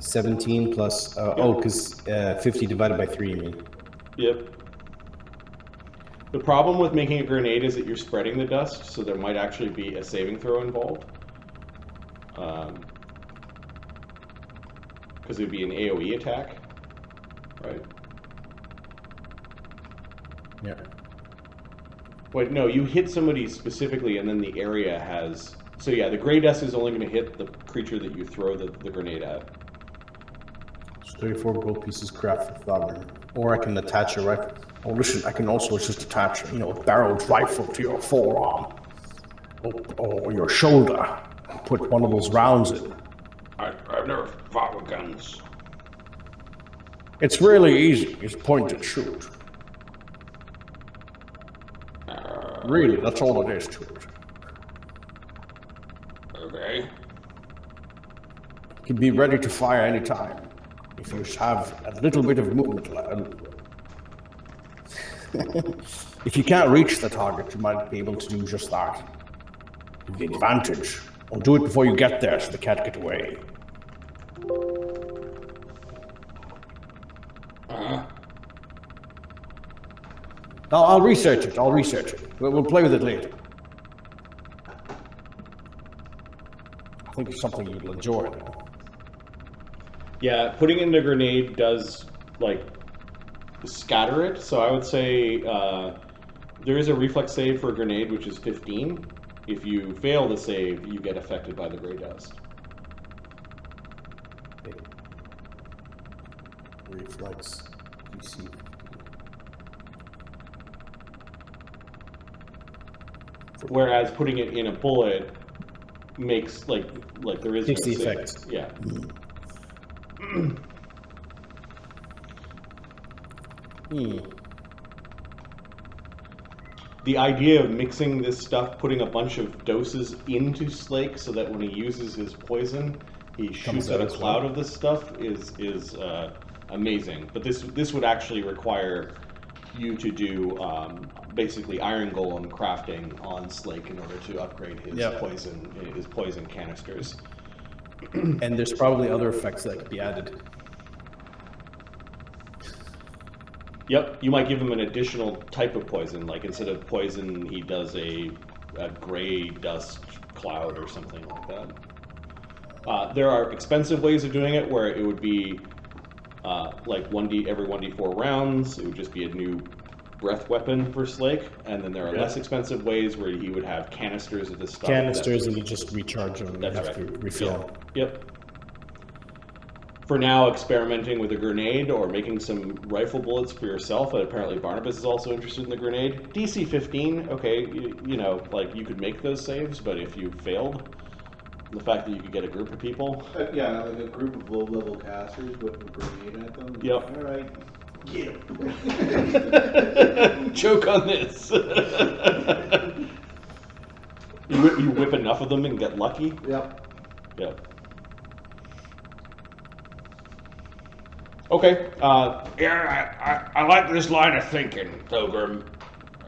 17 plus, because 50 divided by 3, you mean? Yep. The problem with making a grenade is that you're spreading the dust, so there might actually be a saving throw involved. Because it would be an AoE attack, right? Yeah. Wait, no, you hit somebody specifically and then the area has... So yeah, the gray dust is only going to hit the creature that you throw the grenade at. 34 gold pieces craft for Thogram. Or I can attach a rifle. Oh, listen, I can also just attach, a barreled rifle to your forearm. Or your shoulder. Put one of those rounds in. I've never fought with guns. It's really easy. It's point and shoot. Really, that's all it is to it. Okay. You can be ready to fire anytime. If you have a little bit of movement. If you can't reach the target, you might be able to do just that. The advantage. Or do it before you get there so they can't get away. I'll research it. We'll play with it later. I think it's something you'll enjoy, though. Yeah, putting in a grenade does, scatter it. So I would say there is a reflex save for a grenade, which is 15. If you fail the save, you get affected by the gray dust. Reflex DC. Whereas putting it in a bullet makes like there is Takes no the save. effect. Yeah. The idea of mixing this stuff, putting a bunch of doses into Slake so that when he uses his poison, he shoots out a cloud of this stuff is amazing. But this would actually require you to do basically iron golem crafting on Slake in order to upgrade his poison canisters. And there's probably other effects that could be added. Yep, you might give him an additional type of poison, like instead of poison, he does a gray dust cloud or something like that. There are expensive ways of doing it where it would be like every 1d4 rounds, it would just be a new breath weapon for Slake, and then there are less expensive ways where he would have canisters of this stuff. Canisters, and you just recharge them and you have to refill them. Yep. For now, experimenting with a grenade or making some rifle bullets for yourself. Apparently Barnabus is also interested in the grenade. DC 15, okay, you could make those saves, but if you failed, the fact that you could get a group of people. Like a group of low-level casters with a grenade at them. Yep. All right, get him. Choke on this. You whip enough of them and get lucky. Yep. Yep. Okay. Yeah, I like this line of thinking, Thogram.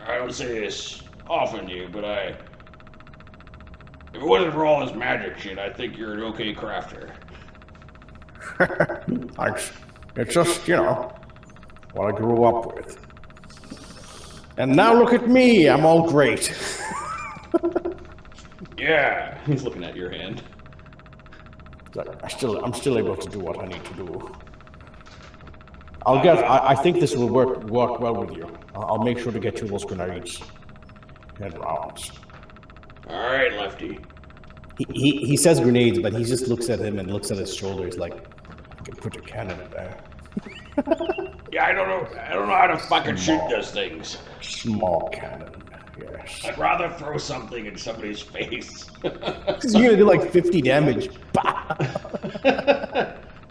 I don't say this often to you, but if it wasn't for all this magic shit, I think you're an okay crafter. Thanks. It's just, what I grew up with. And now look at me, I'm all great. Yeah. He's looking at your hand. I'm still able to do what I need to do. I think this will work well with you. I'll make sure to get you those grenades and rounds. All right, Lefty. He says grenades, but he just looks at him and looks at his shoulders like, I can put a cannon there. Yeah, I don't know how to fucking shoot those things. Small cannon, yes. I'd rather throw something in somebody's face. You're gonna do like 50 damage.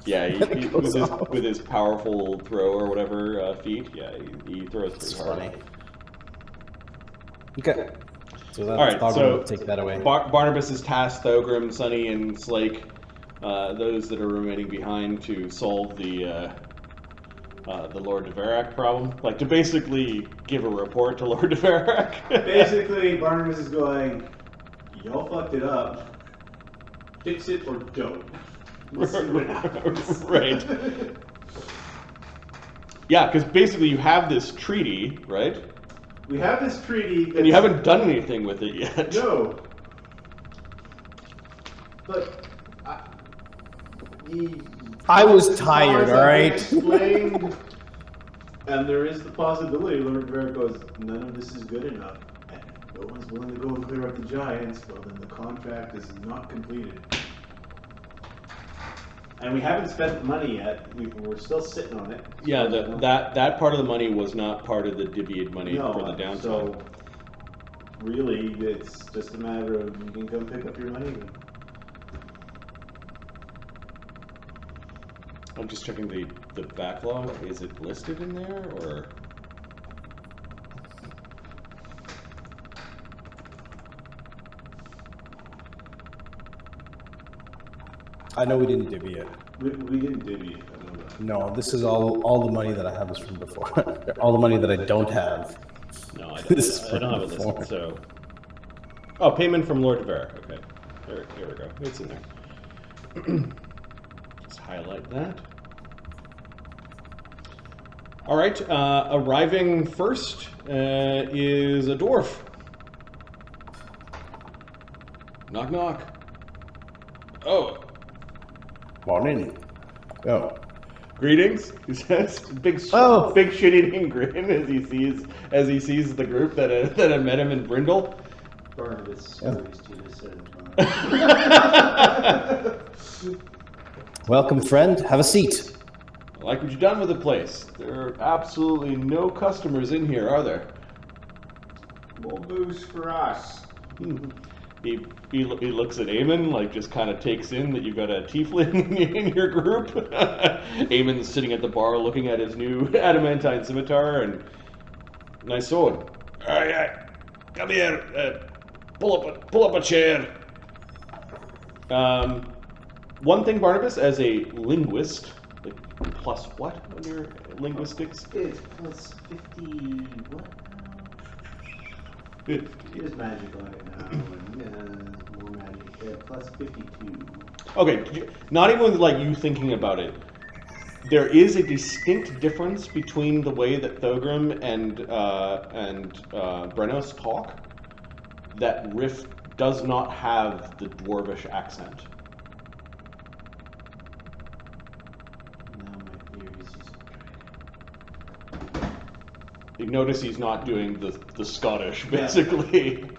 Yeah, he with his powerful throw or whatever feat, yeah, he throws pretty hard. Funny. Okay. So that's All right, so take that away. Barnabus has tasked Thogram, Sunny, and Slake, those that are remaining behind, to solve the Lord Deverak problem. Like, to basically give a report to Lord Deverak. Basically, Barnabus is going, y'all fucked it up. Fix it or don't. We'll see what happens. Right. Yeah, because basically you have this treaty, right? We have this treaty. And you haven't done anything with it yet. No. But I was tired, all right? Explained, and there is the possibility Lord Deverak goes, none of this is good enough. And no one's willing to go and clear up the giants, well then the contract is not completed. And we haven't spent the money yet. We're still sitting on it. Yeah, that part of the money was not part of the divvied money for the downtime. So really, it's just a matter of you can come pick up your money. I'm just checking the backlog. Is it listed in there, or? I know we didn't divvy it. We didn't divvy it. I know that. No, this is all the money that I have is from before. All the money that I don't have. No, I This don't. I don't have it is listed. from So, oh, payment from Lord Deverak. Okay, here we go. It's in there. Let's highlight that. All right, arriving first is a dwarf. Knock knock. Oh. Morning. Oh. Greetings, he says. Big shit-eating grin as he sees the group that had met him in Brindle. Barnabus scurries to the center. Welcome, friend. Have a seat. I like what you've done with the place. There are absolutely no customers in here, are there? More booze for us. He looks at Eamon, like just kind of takes in that you've got a tiefling in your group. Eamon's sitting at the bar looking at his new adamantine scimitar and nice sword. All right, come here. Pull up a chair. One thing, Barnabus, as a linguist, like plus what on your linguistics? It's plus 50. What? 50. There's magic on it now. And, more magic. Yeah, plus 52. Okay, not even like you thinking about it. There is a distinct difference between the way that Thogram and Brennos talk. That Riff does not have the dwarvish accent. Now my theory is just You notice he's not doing the Scottish, basically. So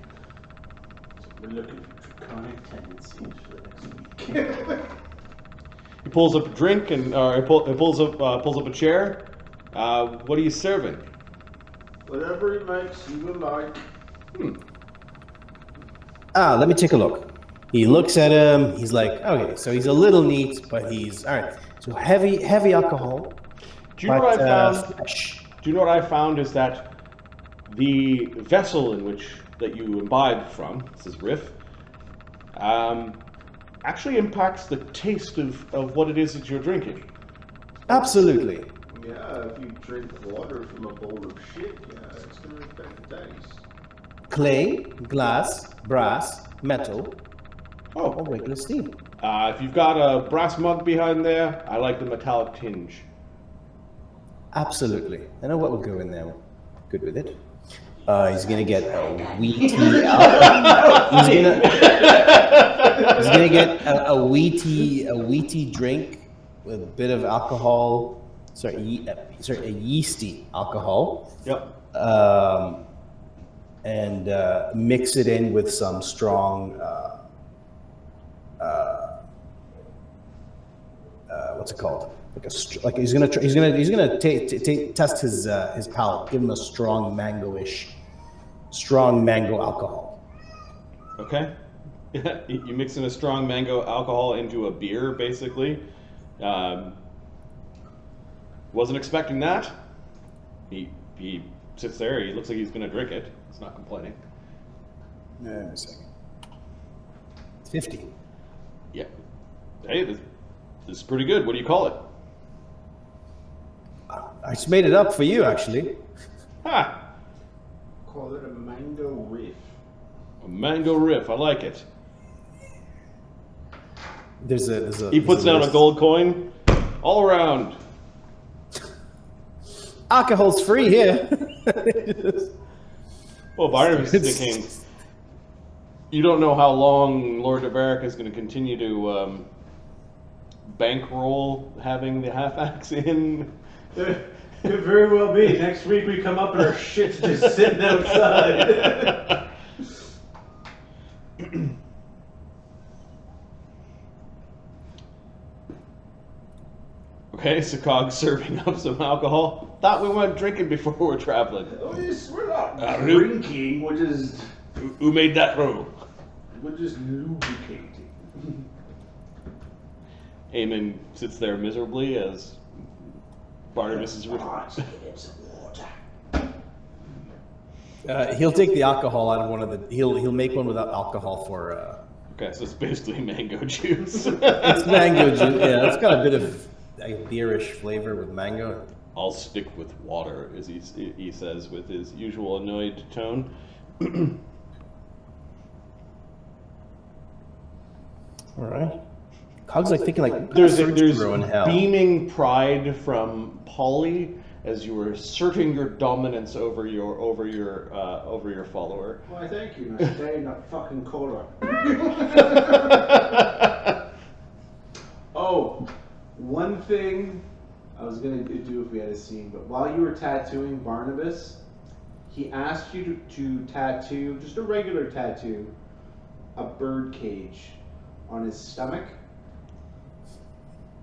we're looking for draconic tendencies for the next week. He pulls up a drink and he pulls up a chair. What are you serving? Whatever it makes you like. Let me take a look. He looks at him. He's like, okay, so he's a little neat, but he's all right. So heavy alcohol. Do you know what I found? Fresh. Do you know what I found is that the vessel in which that you imbibed from, this is Riff, actually impacts the taste of what it is that you're drinking. Absolutely. Yeah, if you drink water from a bowl of shit, yeah, it's gonna affect the taste. Clay, glass, brass, metal, Oh, or regular steel. if you've got a brass mug behind there, I like the metallic tinge. Absolutely. I know what would go in there. Good with it. He's gonna get a wheaty alcohol. He's gonna get a wheaty drink with a bit of alcohol. Sorry, a yeasty alcohol. Yep. And mix it in with some strong. What's it called? Like he's gonna test his palate. Give him a strong mango alcohol. Okay. You mix in a strong mango alcohol into a beer, basically. Wasn't expecting that. He sits there. He looks like he's gonna drink it. He's not complaining. Wait a second. 50. Yeah. Hey, this is pretty good. What do you call it? I just made it up for you, actually. Ha! Call it a mango riff. A mango riff. I like it. There's He puts down a gold coin. All around. Alcohol's free here. Well, Barnabus is thinking, you don't know how long Lord Deveric is going to continue to bankroll having the half-axe in. Could very well be. Next week we come up and our shit's just sitting outside. Okay, so Cog's serving up some alcohol. Thought we weren't drinking before we were traveling. Oh, yes, we're not drinking, we're just Who made that rule? lubricating. Eamon sits there miserably as Barnabus is He'll take the alcohol out of one of the. He'll make one without alcohol for. Okay, so it's basically mango juice. It's mango juice. Yeah, it's got a bit of a beerish flavor with mango. I'll stick with water, as he says with his usual annoyed tone. All right. Cog's like thinking like There's in hell. beaming pride from Polly as you were asserting your dominance over your follower. Why, thank you. Now stay in that fucking corner. Oh, one thing I was going to do if we had a scene, but while you were tattooing Barnabus, he asked you to tattoo, just a regular tattoo, a bird cage on his stomach,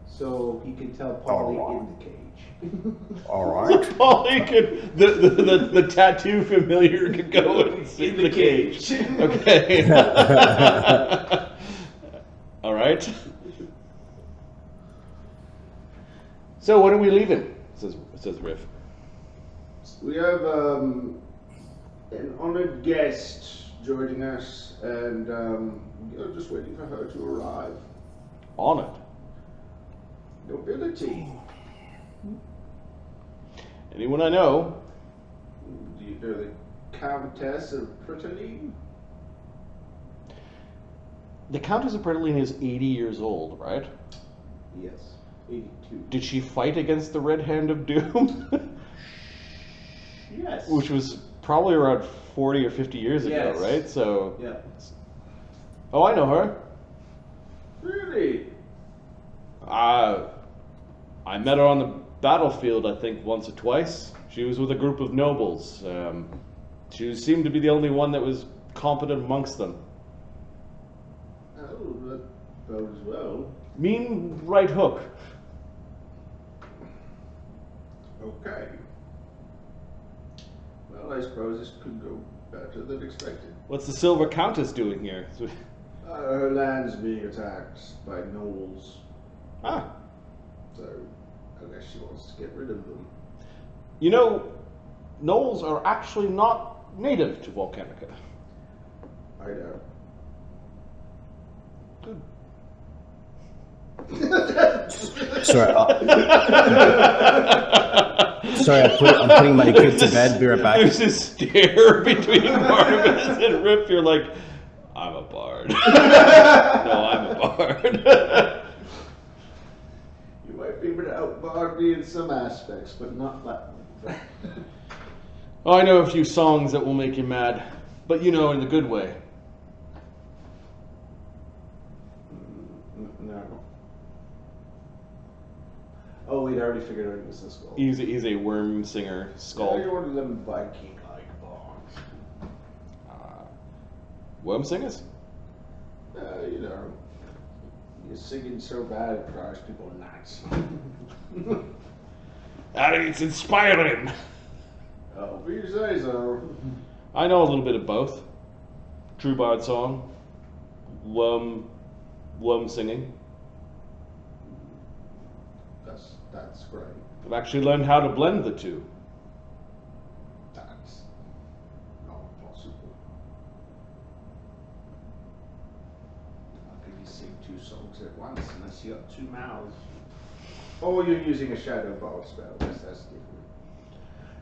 so he could tell Polly in the cage. All right. Polly could the tattoo familiar could go and sit in the cage. Okay. All right. So when are we leaving? Says Riff. We have an honored guest joining us, and we're just waiting for her to arrive. Honored. Nobility. Anyone I know? Do you know the Countess of Pritaline? The Countess of Pritaline is 80 years old, right? Yes, 82. Did she fight against the Red Hand of Doom? Yes. Which was probably around 40 or 50 years ago, Yes. right? So. Yeah. Oh, I know her. Really? I met her on the battlefield, I think, once or twice. She was with a group of nobles. She seemed to be the only one that was competent amongst them. Oh, that bodes well. Mean right hook. Okay. Well, I suppose this could go better than expected. What's the Silver Countess doing here? Her land's being attacked by gnolls, Ah, so unless she wants to get rid of them. you know, gnolls are actually not native to Volcanica. I know. Sorry. Sorry, I'm putting my kid to bed. Be right back. There's this stare between Barnabus and Riff. You're like, I'm a bard. No, I'm a bard. You might be able to outbard me in some aspects, but not that one. I know a few songs that will make you mad, but you know, in the good way. No. Oh wait, I already figured out it was this skull. He's a worm singer, skald. You're one of them Viking-like bonds. Worm singers? You know, you're singing so bad it drives people nuts. It's inspiring. Oh, if you say so. I know a little bit of both. True bard song, worm singing. That's great. I've actually learned how to blend the two. That's not possible. How can you sing two songs at once unless you got two mouths? Or you're using a shadow bard spell. Yes, that's different.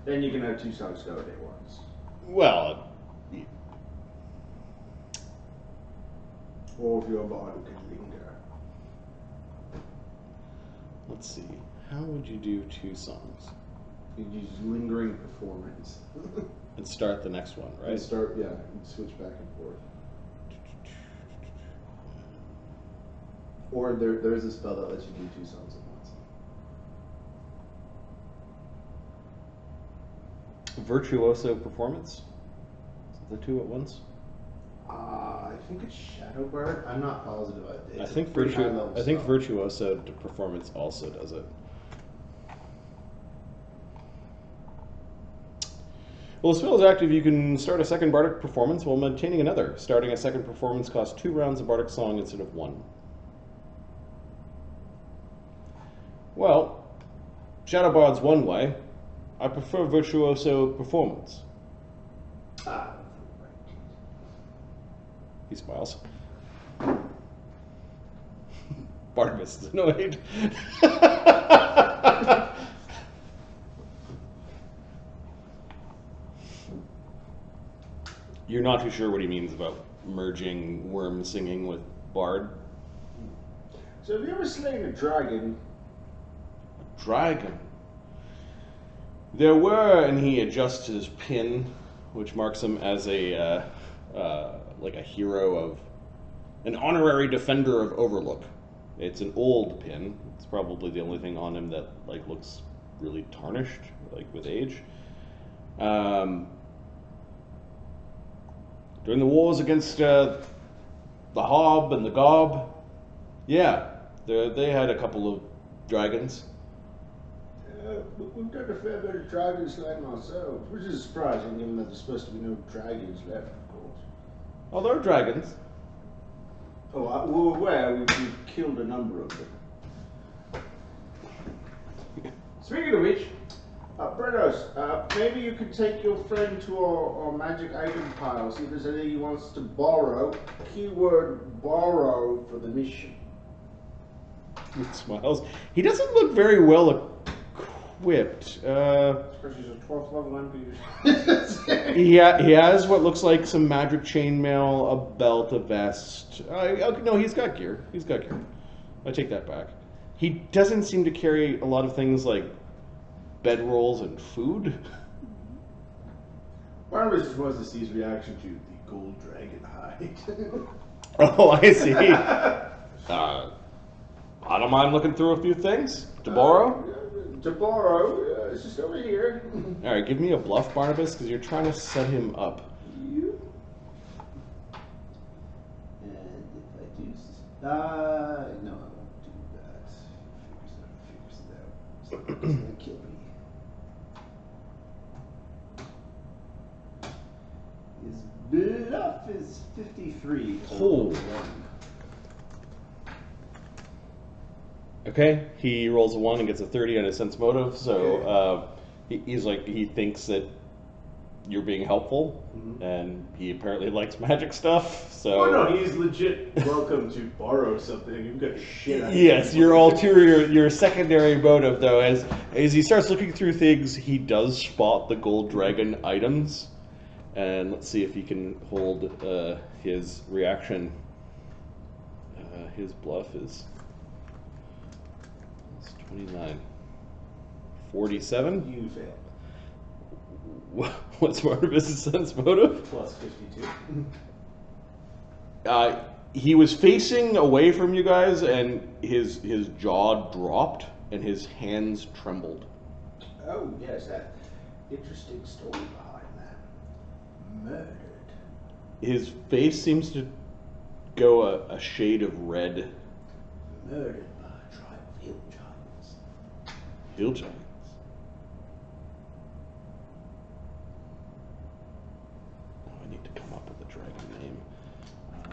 Then you can have two songs going at once. Well, Or if you're a bard who can linger. let's see. How would you do two songs? You use lingering performance. And start the next one, And right? start, yeah, and switch back and forth. Or there's a spell that lets you do two songs at once. Virtuoso performance? Is it the two at once? I think it's Shadow Bard. I'm not positive. I think virtuoso performance also does it. Well, the spell is active. You can start a second bardic performance while maintaining another. Starting a second performance costs 2 rounds of bardic song instead of 1. Well, Shadow Bard's one way. I prefer virtuoso performance. He smiles. Barnabus is annoyed. You're not too sure what he means about merging worm singing with bard. So have you ever slain a dragon? Dragon. There were, and he adjusts his pin, which marks him as a like a hero of an honorary defender of Overlook. It's an old pin. It's probably the only thing on him that like looks really tarnished, like with age. During the wars against the Hob and the Gob, yeah, they had a couple of dragons. We've done a fair bit of dragon slaying ourselves, which is surprising given that there's supposed to be no dragons left, of course. Oh, there are dragons. Oh, we're aware we've killed a number of them. Speaking of which, Brennos, maybe you could take your friend to our magic item pile, see if there's anything he wants to borrow. Keyword borrow for the mission. He smiles. He doesn't look very well equipped. Because he's a 12th level MP. He has what looks like some magic chainmail, a belt, a vest. No, he's got gear. He's got gear. I take that back. He doesn't seem to carry a lot of things like bedrolls and food. Barnabus just wants to see his reaction to the gold dragon hide. Oh, I see. I don't mind looking through a few things to borrow. To borrow, it's just over here. All right, give me a bluff, Barnabus, because you're trying to set him up. You. And if I do, no, I won't do that. Figures it out. It's gonna kill me. His bluff is 53. Oh. Okay, he rolls a 1 and gets a 30 on his sense motive, so he thinks that you're being helpful, and he apparently likes magic stuff. So Oh no, he's legit welcome to borrow something. You've got shit. yes, your ulterior, your secondary motive, though, as he starts looking through things, he does spot the gold dragon items, and let's see if he can hold his reaction. His bluff is 29, 47. You fail. What's Barnabas' sense motive? Plus 52. He was facing away from you guys, and his jaw dropped, and his hands trembled. Oh yes, that interesting story behind that. Murdered. His face seems to go a shade of red. Murdered by a tribe of hill giants. Hill giants. Oh, I need to come up with a dragon name.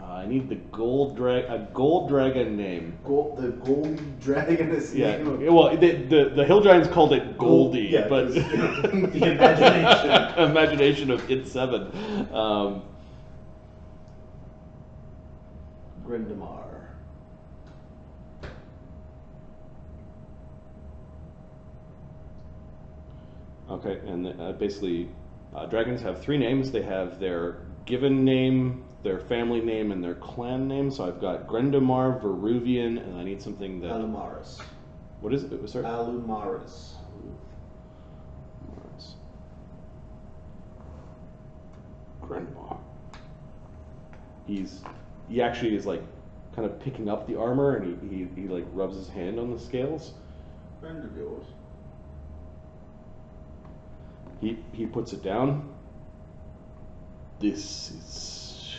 I need the gold dragon name. The Goldie Dragon is the name of Well, the hill giants called it Goldie, yeah, but the imagination. imagination of It 7. Grindamar. Okay, and basically, dragons have 3 names. They have their given name, their family name, and their clan name. So I've got Grendamar, Veruvian, and I need something that... Alumaris. What is it? Sorry? Alumaris. Grendamar. He actually is like kind of picking up the armor, and he like rubs his hand on the scales. Friend of yours. He puts it down. This is...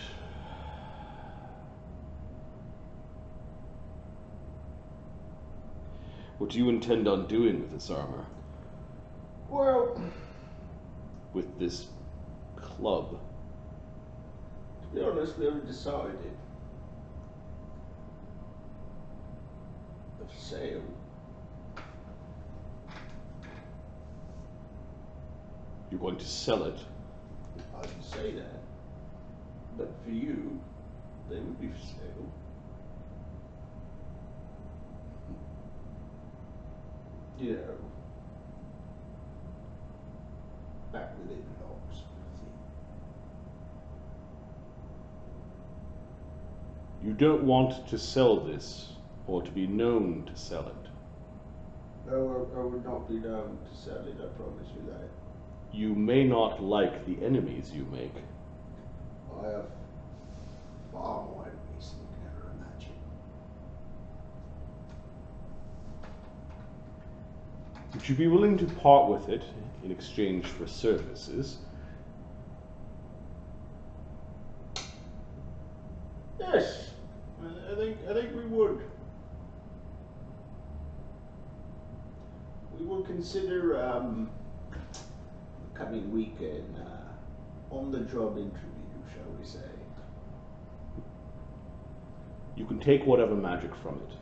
What do you intend on doing with this armor? Well, With this club? to be honest, we haven't decided. The sale. You're going to sell it? I can say that. But for you, they would be for sale. You know, back where they belong, sort of thing. You don't want to sell this, or to be known to sell it. No, I would not be known to sell it, I promise you that. You may not like the enemies you make. I have far more enemies than you can ever imagine. Would you be willing to part with it in exchange for services? Yes, I think we would. We will consider coming week an on-the-job interview, shall we say? You can take whatever magic from it.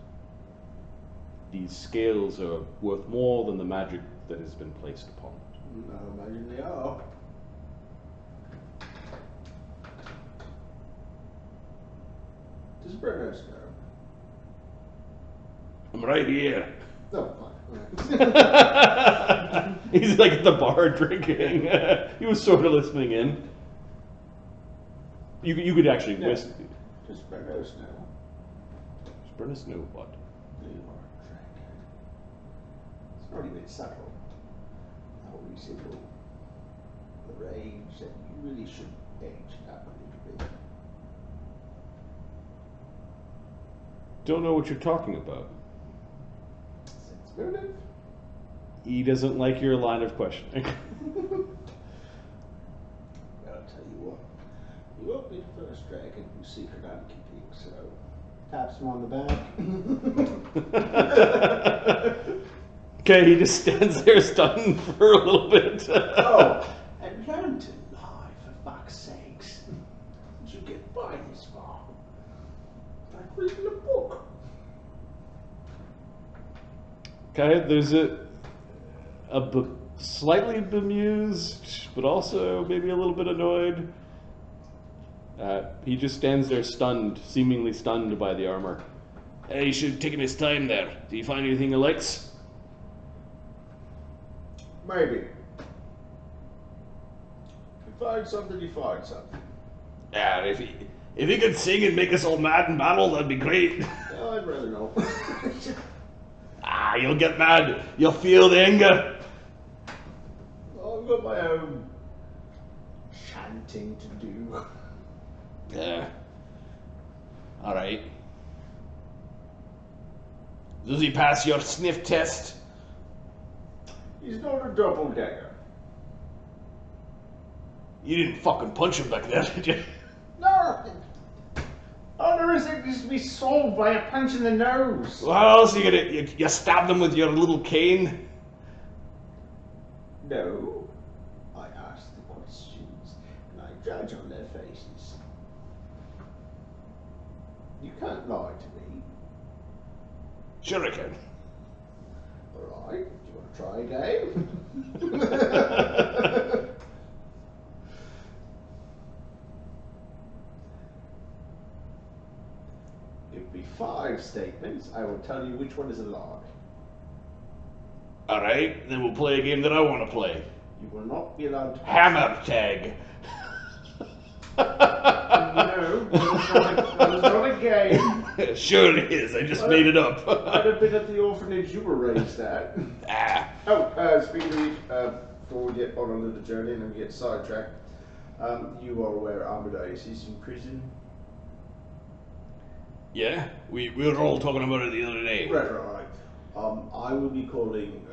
These scales are worth more than the magic that has been placed upon it. I imagine they are. Does Brennos know? I'm right here. No, fine. He's like at the bar drinking. He was sort of listening in. You could actually whisper. Does Brennos know? Does Brennos know what? You are a dragon. It's not even subtle. How reasonable. The rage that you really should age up a little bit. Don't know what you're talking about. Sense motive? He doesn't like your line of questioning. I'll tell you what. You won't be the first dragon whose secret I'm keeping, so taps him on the back. Okay, he just stands there stunned for a little bit. Oh, and learn to lie, for fuck's sakes. Did you get by this far? Like reading a book. Okay, there's a slightly bemused, but also maybe a little bit annoyed. He just stands there stunned, seemingly stunned by the armor. Hey, he should have taken his time there. Did you find anything he likes? Maybe. You find something, you find something. Yeah, if he could sing and make us all mad in battle, that'd be great. No, I'd rather not. You'll get mad. You'll feel the anger. I've got my own chanting to do. Yeah. Alright. Does he pass your sniff test? He's not a doppelganger. You didn't fucking punch him back there, did you? No! Honor isn't just to be solved by a punch in the nose. Well, how else are you gonna... You stabbed him with your little cane? No. I ask the questions, and I judge on their faces. You can't lie to me. Sure I can. Alright, do you want to try again? Give me 5 statements, I will tell you which one is a lie. Alright, then we'll play a game that I want to play. You will not be allowed to... Hammer tag. No, that was not a game. Sure it is, I just made it up. I'd have been at the orphanage you were raised at. Speaking of, before we get on another journey and then we get sidetracked, you are aware Amadeus is in prison? Yeah, we were all talking about it the other day. Right. I will be calling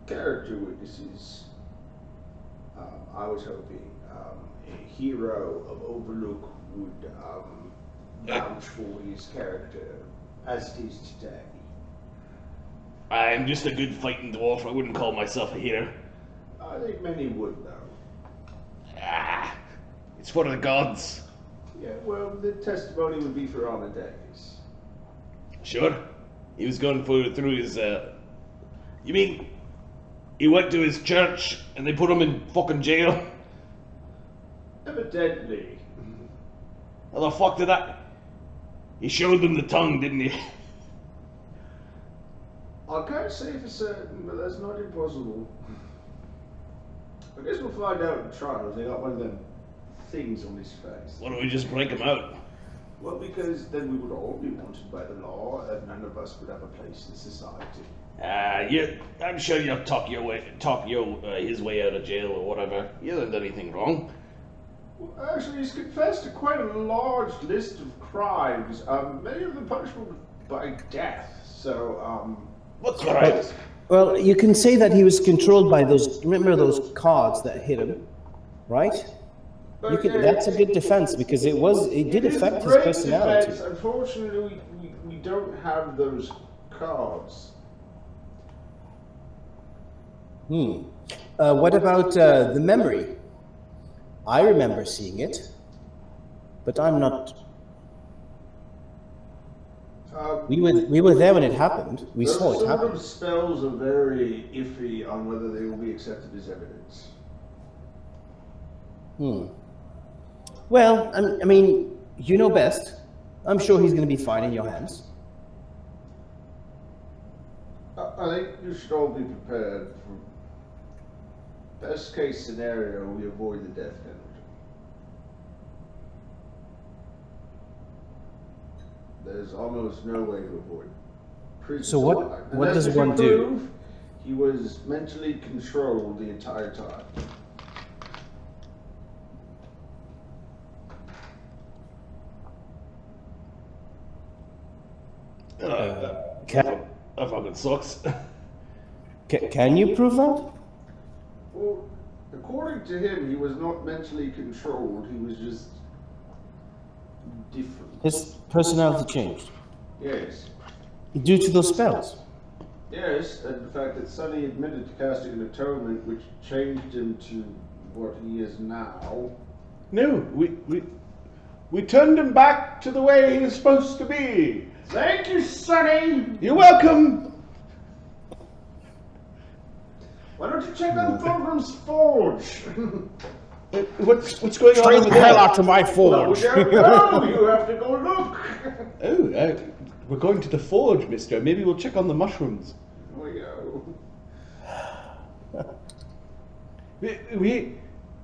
character witnesses. I was hoping a hero of Overlook would vouch for his character as it is today. I'm just a good fighting dwarf. I wouldn't call myself a hero. I think many would, though. It's for the gods. Yeah, well, the testimony would be for Amadeus. Sure. He was going through his, You mean, he went to his church and they put him in fucking jail? Evidently. How the fuck did that... He showed them the tongue, didn't he? I can't say for certain, but that's not impossible. I guess we'll find out in trial if they got one of them things on his face. Why don't we just break him out? Well, because then we would all be wanted by the law, and none of us would have a place in society. I'm sure you'll talk his way out of jail or whatever. He hasn't done anything wrong. Well, actually, he's confessed to quite a large list of crimes, many of them punishable by death, so, What's right? Well, you can say that he was controlled by those. Remember those cards that hit him, right? You can. That's a good defense because it did affect his personality. Defense. Unfortunately, we don't have those cards. What about the memory? I remember seeing it, but I'm not. We were there when it happened. We saw it happen. Those sort of spells are very iffy on whether they will be accepted as evidence. Well, I mean, you know best. I'm sure he's going to be fine in your hands. I think you should all be prepared for best case scenario. We avoid the death penalty. There's almost no way to avoid prison. So what does one do? He was mentally controlled the entire time. That fucking sucks. Can you prove that? Well, according to him, he was not mentally controlled. He was just different. His personality changed Yes. due to those spells. Yes, and the fact that Sonny admitted to casting an atonement, which changed him to what he is now. No, we turned him back to the way he was supposed to be. Thank you, Sonny! You're welcome. Why don't you check on Thogram's forge? What's going on Straight over the hell there? out to my forge. Oh, you have to go look. Oh, we're going to the forge, mister. Maybe we'll check on the mushrooms.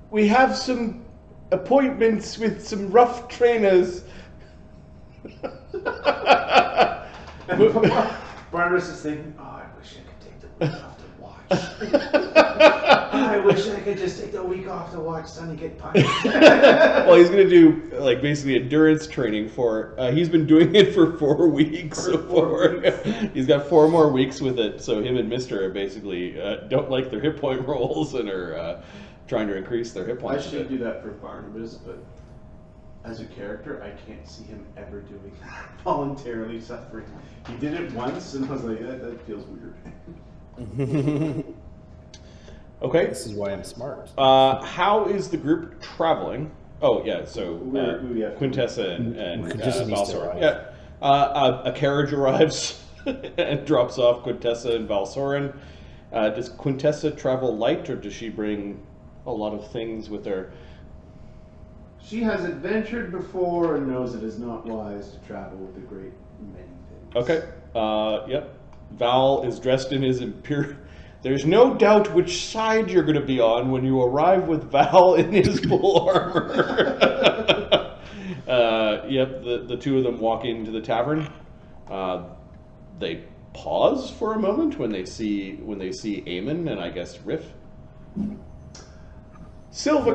We have some appointments with some rough trainers. Barnabus is thinking, oh, I wish I could take the week off to watch. I wish I could just take the week off to watch Sonny get punched. Well, he's gonna do like basically endurance training for. He's been doing it for 4 weeks. He's got 4 more weeks with it. So him and Mister are basically don't like their hit point rolls and are trying to increase their hit I points. should do that for Barnabas, but as a character, I can't see him ever doing that. Voluntarily suffering. He did it once, and I was like, that feels weird. Okay. This is why I'm smart. How is the group traveling? Oh yeah, so Quintessa and Quintessa needs to Valsoran. arrive. Yeah, a carriage arrives and drops off Quintessa and Valsoran. Does Quintessa travel light, or does she bring a lot of things with her? She has adventured before and knows it is not wise to travel with a great many things. Okay. Yep. Val is dressed in his imperial. There's no doubt which side you're going to be on when you arrive with Val in his full armor. Yep. The two of them walk into the tavern. They pause for a moment when they see Eamon and I guess Riff. Silva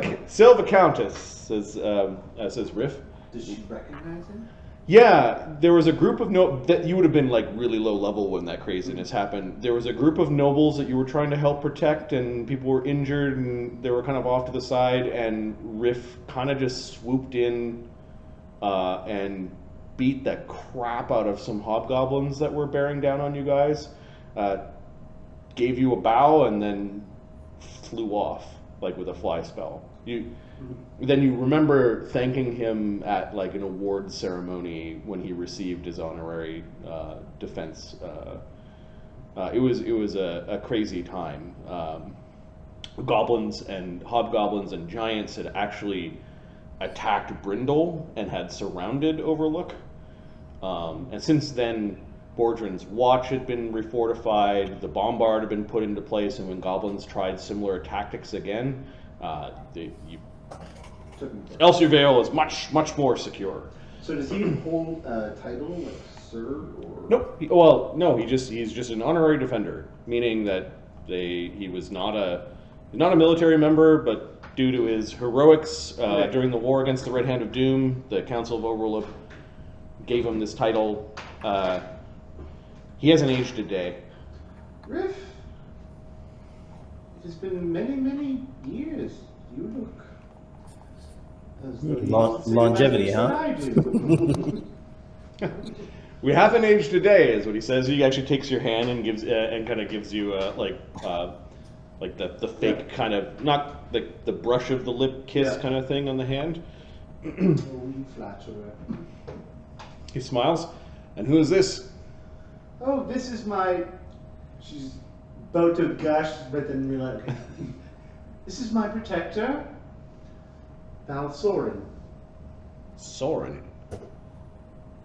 Countess, says Riff. Does she recognize him? Yeah, there was a group of that you would have been like really low level when that craziness happened. There was a group of nobles that you were trying to help protect, and people were injured, and they were kind of off to the side. And Riff kind of just swooped in and beat the crap out of some hobgoblins that were bearing down on you guys. Gave you a bow and then flew off like with a fly spell. Then you remember thanking him at like an award ceremony when he received his honorary defense. It was a crazy time. Goblins and hobgoblins and giants had actually attacked Brindle and had surrounded Overlook. And since then, Bordrin's Watch had been refortified, the bombard had been put into place, and when goblins tried similar tactics again, Elsie Vale is much more secure. So does he hold a title like Sir or? Nope. He's just an honorary defender, meaning that he was not a military member, but due to his heroics during the war against the Red Hand of Doom, the Council of Overlook gave him this title. He hasn't aged a day. Riff, it has been many years. You look as though you have the same Longevity, age huh? that I do. We haven't aged a day, is what he says. He actually takes your hand and gives you like the fake kind of, not the brush of the lip kiss kind of thing on the hand. Oh, you flatterer. He smiles. And who is this? Oh, this is my. She's about to gush, but then realize. This is my protector, Soran. Soran.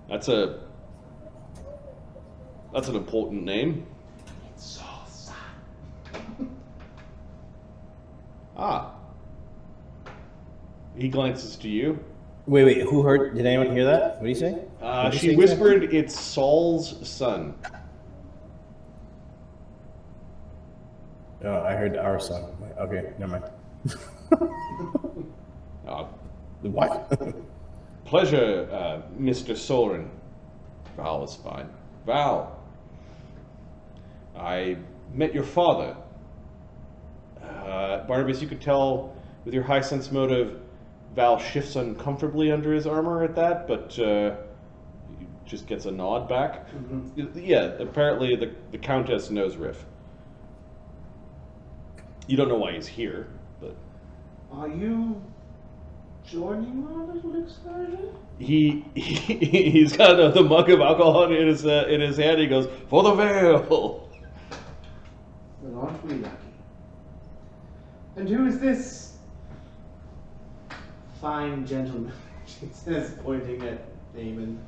That's an important name. Ah. He glances to you. Wait, who heard? Did anyone hear that? What did he say? She whispered, "It's Saul's son." Oh, I heard our son. Okay, never mind. What? Pleasure, Mr. Soran. Val is fine. Val, I met your father. Barnabas, you could tell with your high sense motive, Val shifts uncomfortably under his armor at that, but he just gets a nod back. Mm-hmm. Yeah, apparently the Countess knows Riff. You don't know why he's here, but... Are you joining our little excursion? He's got the mug of alcohol in his hand. He goes, "For the Vale." But aren't we lucky? And who is this fine gentleman? She says, pointing at Eamon.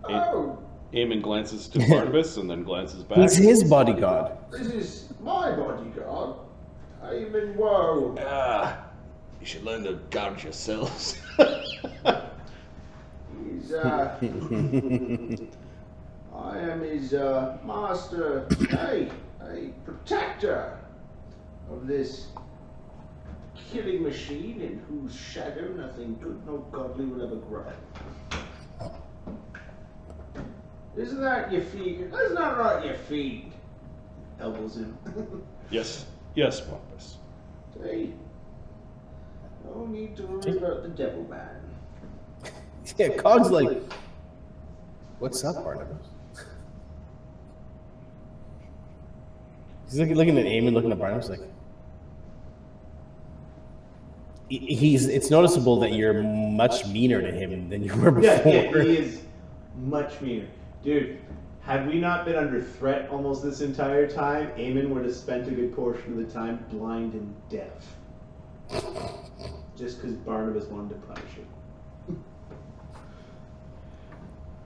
Oh! Eamon glances to Barnabus and then glances back. He's his bodyguard. This is my bodyguard. Eamon Woe. You should learn to guard yourselves. He's, I am his, master, a protector of this killing machine in whose shadow nothing good nor godly will ever grow. Isn't that your feet? That's not right, your feet. Elbows him. Yes, Barnabus. See? No need to worry about the devil man. Yeah, Cog's like, what's up, Barnabas? He's looking at Eamon, looking at Barnabas like, it's noticeable that you're much meaner to him than you were before. Yeah, he is much meaner. Dude, had we not been under threat almost this entire time, Eamon would have spent a good portion of the time blind and deaf. Just because Barnabas wanted to punish him.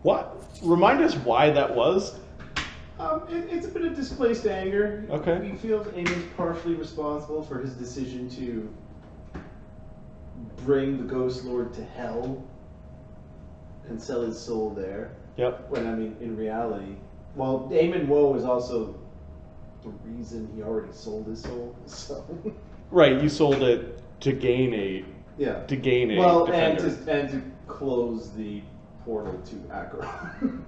What? Remind us why that was? It's a bit of displaced anger. Okay. He feels Eamon's partially responsible for his decision to bring the Ghost Lord to hell and sell his soul there. Yep. When, I mean, in reality, well, Eamon Woe is also the reason he already sold his soul, so... Right, you sold it to gain a... Yeah. To gain a well, defender. and to close the portal to Acheron.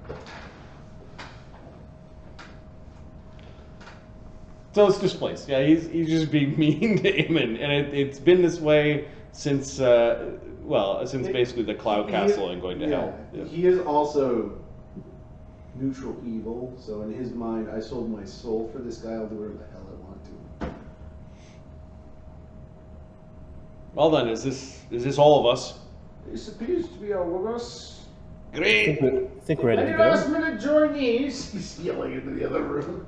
So it's displaced. Yeah, he's just being mean to Eamon, and it's been this way since since basically the Cloud Castle and going to hell. Yeah. He is also neutral evil, so in his mind, I sold my soul for this guy. I'll do whatever the hell I want to. Well then, is this all of us? This appears to be all of us. Great. I think we're ready Any to last go. minute joinees? He's yelling into the other room.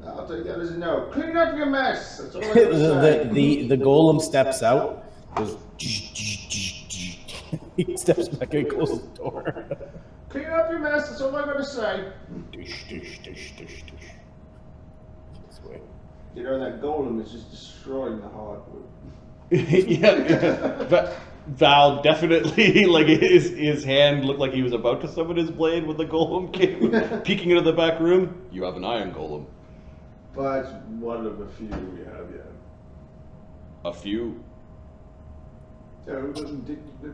I'll take that as a no. Clean up your mess. That's all I gotta say. the golem steps out. Goes, he steps back and closes the door. Clean up your mess. That's all I gotta say. Dish, dish, dish, dish, dish. This way. You know that golem is just destroying the hardwood. Yeah. Val definitely, like his hand looked like he was about to summon his blade when the golem came peeking into the back room. You have an iron golem. But it's one of a few we have yet. A few. So,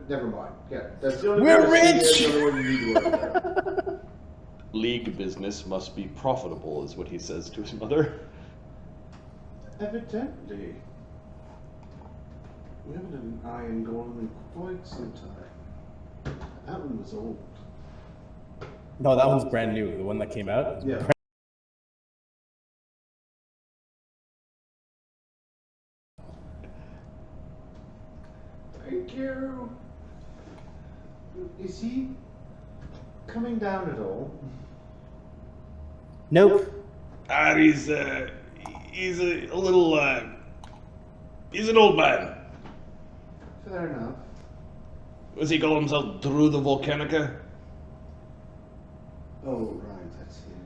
never mind. Yeah, that's the only We're one I see, rich! that's the only one you need to worry about. League business must be profitable, is what he says to his mother. Evidently. We haven't had an iron golem in quite some time. That one was old. No, that one's brand new. The one that came out. Yeah. Thank you. Is he coming down at all? Nope. He's a little, he's an old man. Fair enough. Does he call himself through the Volcanica? Oh, right, that's him.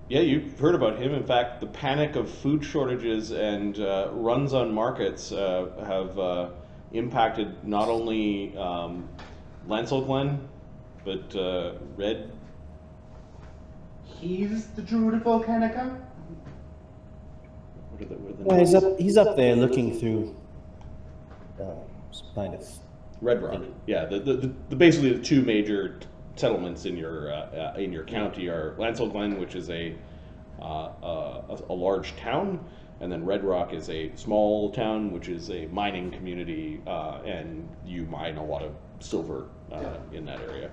Yeah, you've heard about him. In fact, the panic of food shortages and runs on markets have impacted not only Lancel Glen, but Red. He's the Druid of Volcanica? What are the Yeah, he's up there looking through some kind of... Red Rock. Yeah, the basically the two major settlements in your county are Lancel Glen, which is a large town, and then Red Rock is a small town, which is a mining community, and you mine a lot of silver in that area.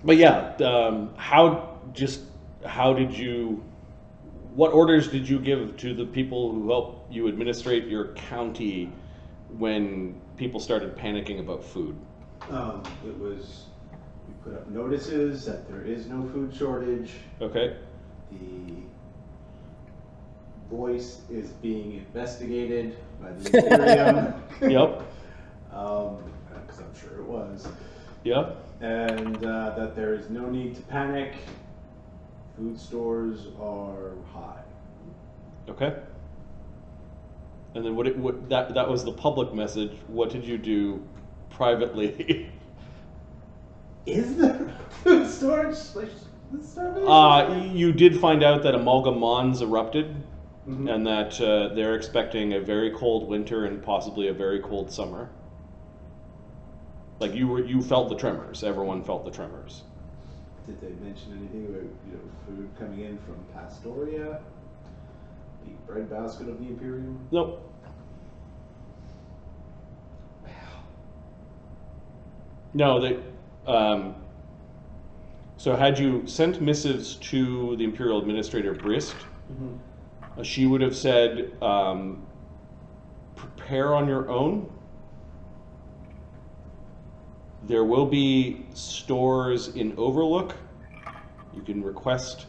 But yeah, what orders did you give to the people who help you administrate your county when people started panicking about food? It was, we put up notices that there is no food shortage. Okay. The voice is being investigated by the Imperium. Yep. Because I'm sure it was. Yep. And that there is no need to panic. Food stores are high. Okay. And then that was the public message. What did you do privately? Is there food storage? Starvation? You did find out that amalgamons erupted, Mhm. and that they're expecting a very cold winter and possibly a very cold summer. Like you felt the tremors. Everyone felt the tremors. Did they mention anything about food coming in from Pastoria, the breadbasket of the Imperium? Nope. No, they. So had you sent missives to the Imperial Administrator Brist, she would have said, prepare on your own. There will be stores in Overlook. You can request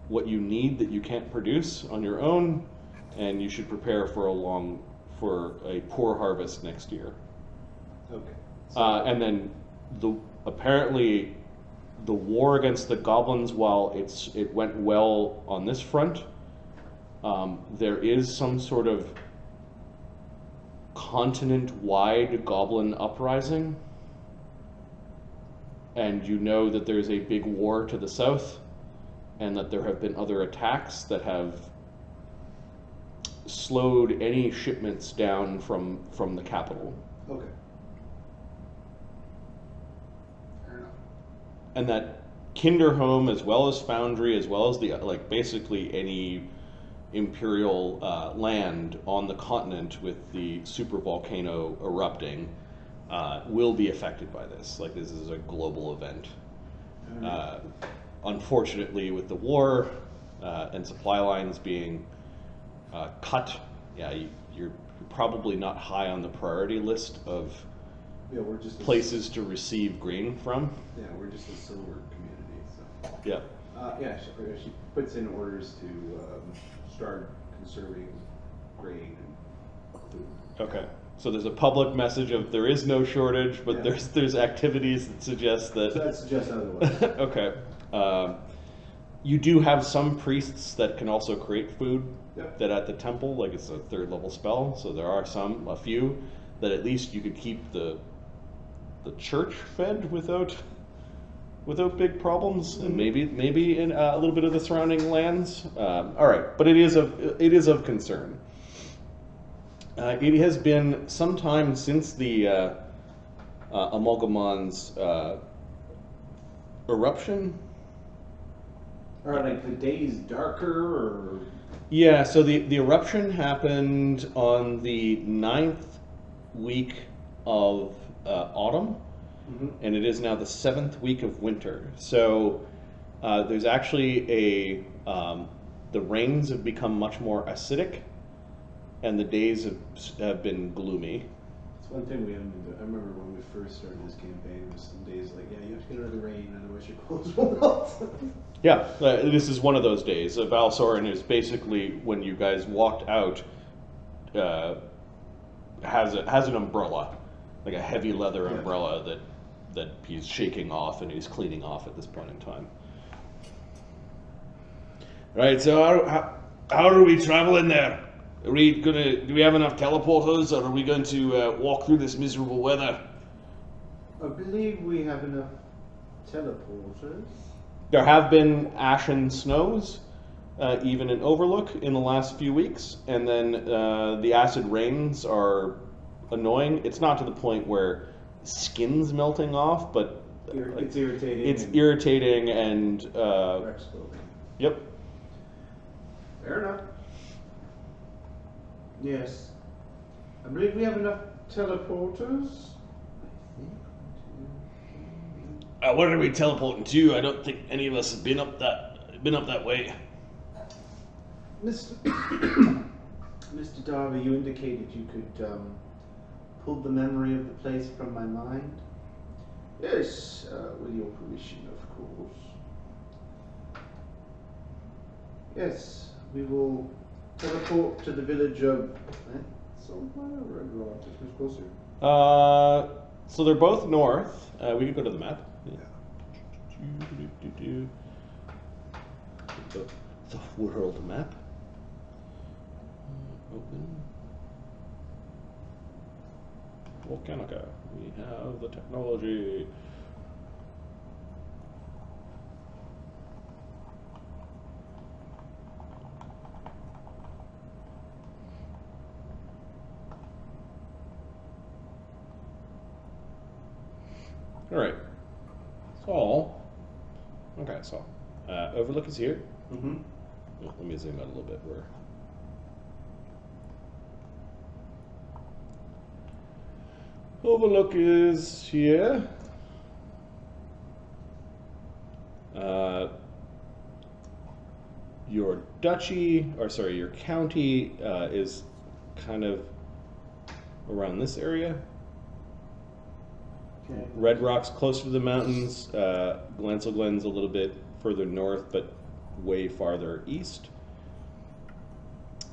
what you need that you can't produce on your own, and you should prepare for a poor harvest next year. Okay. And then apparently the war against the goblins, while it went well on this front, there is some sort of continent-wide goblin uprising. And you know that there's a big war to the south, and that there have been other attacks that have slowed any shipments down from the capital. Okay. Fair enough. And that Kinderhome, as well as Foundry, as well as basically any imperial land on the continent with the super volcano erupting, will be affected by this. Like, this is a global event. Unfortunately, with the war and supply lines being cut, you're probably not high on the priority list of we're just places to receive grain from. Yeah, we're just a silver community, so. Yeah. She puts in orders to start conserving grain and food. Okay. So there's a public message of there is no shortage, but Yeah. there's activities that suggest that. So that suggests otherwise. Okay. You do have some priests that can also create food. Yep. That at the temple, like it's a 3rd level spell, so there are a few that at least you could keep the church fed without big problems, and maybe in a little bit of the surrounding lands. All right, but it is of concern. It has been some time since the Amalgamon's eruption. Are like the days darker, or? Yeah, so the eruption happened on the 9th week of autumn, and it is now the 7th week of winter. So there's actually the rains have become much more acidic, and the days have been gloomy. It's one thing we haven't been doing. I remember when we first started this campaign, it was some days like, you have to get out of the rain, otherwise your clothes will melt. Yeah, this is one of those days. Val Soran is basically, when you guys walked out, has an umbrella, like a heavy leather umbrella that he's shaking off and he's cleaning off at this point in time. Right, so how are we traveling there? Do we have enough teleporters, or are we going to walk through this miserable weather? I believe we have enough teleporters. There have been ashen snows, even in Overlook, in the last few weeks, and then the acid rains are annoying. It's not to the point where skin's melting off, but It's irritating. It's irritating and Rex clothing. Yep. Fair enough. Yes. I believe we have enough teleporters. Where are we teleporting to? I don't think any of us have been up that way. Mr. Mr. Darby, you indicated you could pull the memory of the place from my mind. Yes, with your permission, of course. Yes, we will teleport to the village of Soran or Red Rock, which was closer. So they're both north. We could go to the map. The world map. Open. Volcanica. We have the technology. All right. So, Overlook is here. Mm-hmm. Let me zoom out a little bit. Overlook is here. Your duchy, or sorry, your county is kind of around this area. Okay. Red Rock's closer to the mountains. Glancel Glen's a little bit further north, but way farther east.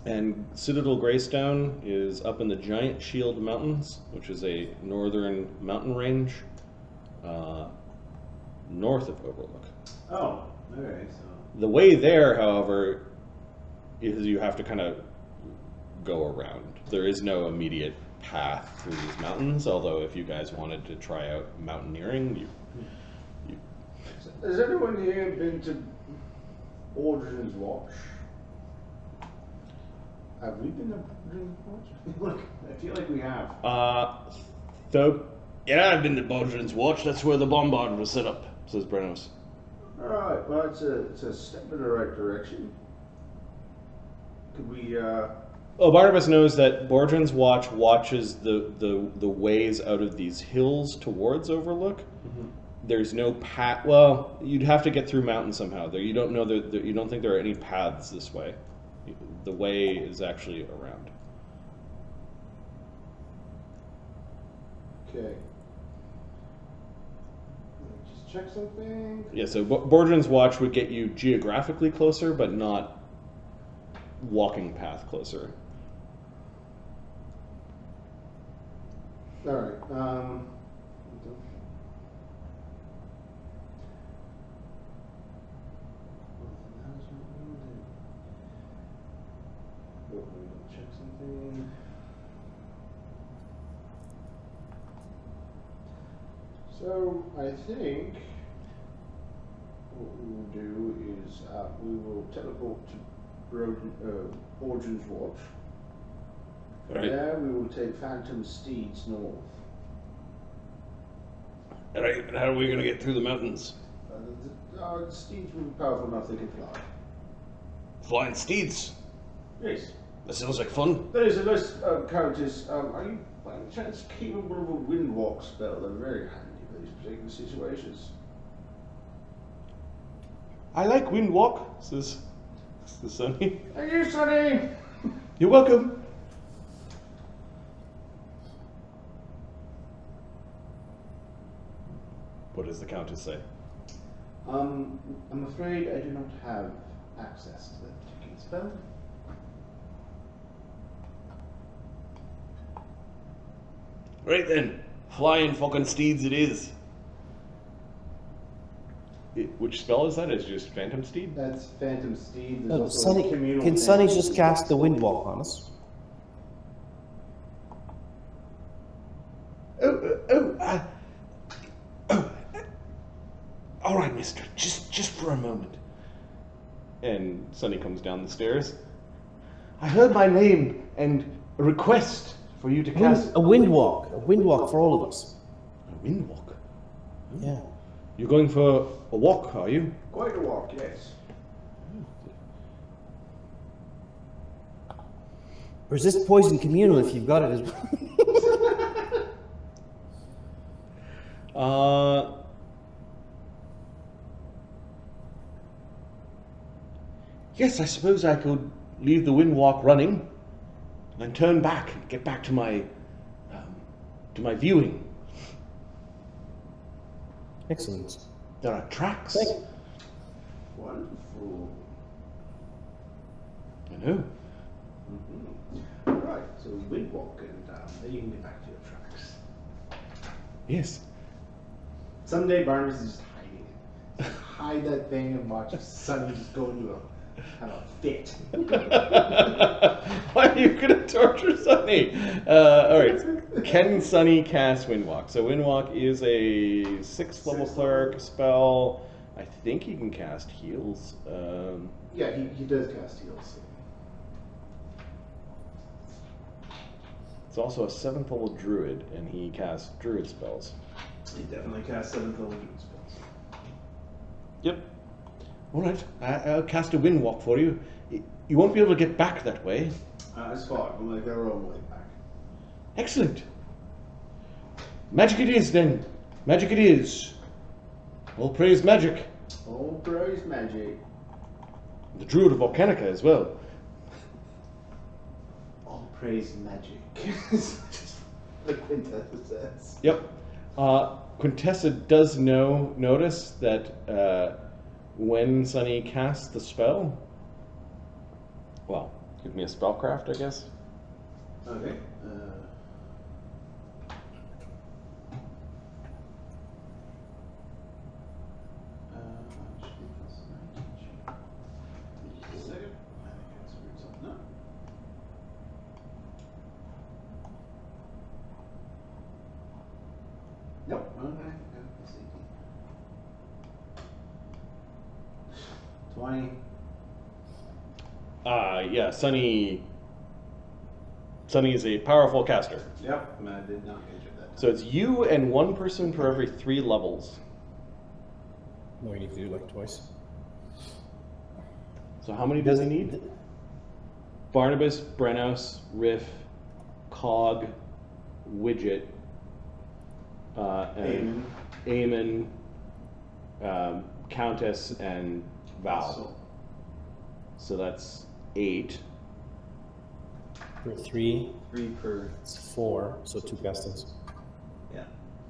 And Citadel Graystone is up in the Giant Shield Mountains, which is a northern mountain range north of Overlook. Oh, okay, so. The way there, however, is you have to kind of go around. There is no immediate path through these mountains, although if you guys wanted to try out mountaineering, you Has anyone here been to Origins Watch? Have we been to Origins Watch? Look, I feel like we have. so Yeah, I've been to Bodrin's Watch. That's where the bombard was set up, says Brennos. Alright, well, it's a step in the right direction. Could we, Barnabus knows that Bordrin's Watch watches the ways out of these hills towards Overlook. Mm-hmm. There's no path. Well, you'd have to get through mountains somehow. There, you don't know that. You don't think there are any paths this way. The way is actually around. okay. Just check something. Yeah. So Bordrin's Watch would get you geographically closer, but not walking path closer. Alright, check something. So, I think what we will do is we will teleport to Origins Watch. From Right. there, we will take Phantom Steeds north. Alright, and how are we going to get through the mountains? The steeds will be powerful enough they can fly. Flying steeds. Yes. That sounds like fun. There is a list, Countess. Are you by any chance capable of a windwalk spell? They're very handy for these particular situations. I like Windwalk, says Sonny. Thank you, Sonny! You're welcome. What does the Countess say? I'm afraid I do not have access to that particular spell. Right then, flying fucking steeds it is. Which spell is that? Is it just Phantom Steed? That's Phantom Steed. There's No, also Sonny, communal can Sonny Phantom just Steed. cast the windwalk on us? All right, mister, just for a moment. And Sonny comes down the stairs. I heard my name and a request for you to cast A windwalk for all of us. A Windwalk? Yeah. You're going for a walk, are you? Quite a walk, yes. Resist poison communal if you've got it as well. Yes, I suppose I could leave the windwalk running and turn back and get back to my viewing. Excellent. There are tracks. Thank you. Wonderful. I know. Right, so we windwalk and then you can get back to your tracks. Yes. Someday Barnabus is just hiding it. Just hide that thing and watch Sonny just go into have a fit. Why are you gonna torture Sunny? Alright. Can Sunny cast Windwalk? So Windwalk is a 6th level cleric spell. I think he can cast heals. Yeah, he does cast heals. It's also a 7th level druid, and he casts druid spells. He definitely casts 7th level druid spells. Yep. Alright, I'll cast a Windwalk for you. You won't be able to get back that way. I spot. I'm like, they're on my way back. Excellent. Magic it is, then. Magic it is. All praise magic. All praise magic. The druid of Volcanica as well. All praise magic. The Quintessa says. Yep. Quintessa does notice that when Sunny casts the spell, well, give me a spellcraft, I guess. Okay. Nope. Okay. 20. Yeah, Sunny is a powerful caster. Yep. I did not get that. So it's you and one person for every 3 levels. No, you need to do it like twice. So how many does he need? Barnabus, Brennos, Riff, Cog, Widget, and Eamon, Countess, and Val. So that's 8. For 3, 3 per. it's 4, so 2 castings. Yeah.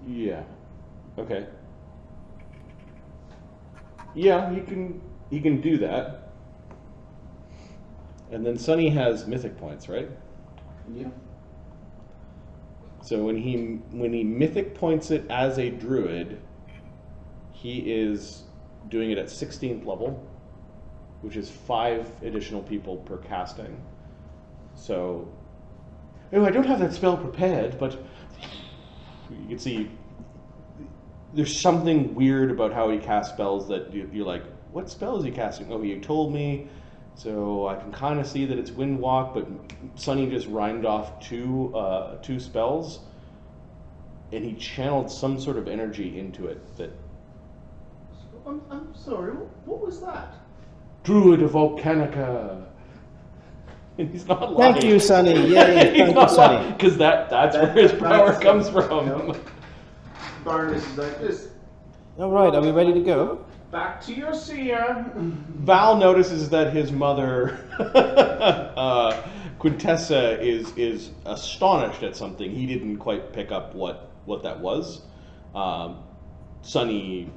Yeah. Okay. Yeah, he can do that. And then Sunny has mythic points, right? Yeah. So when he mythic points it as a druid, he is doing it at 16th level, which is 5 additional people per casting. So, oh, I don't have that spell prepared, but you can see there's something weird about how he casts spells that you're like, what spell is he casting? Oh, he told me, so I can kind of see that it's Windwalk, but Sunny just rhymed off two spells, and he channeled some sort of energy into it that... I'm sorry, what was that? Druid of Volcanica. And he's not lying. Thank you, Sunny. Yay, thank you, Sunny. Because that's where his power comes from. Yep. Barnabus is like this. All right, are we ready to go? Back to your seer. Val notices that his mother, Quintessa, is astonished at something. He didn't quite pick up what that was. Sunny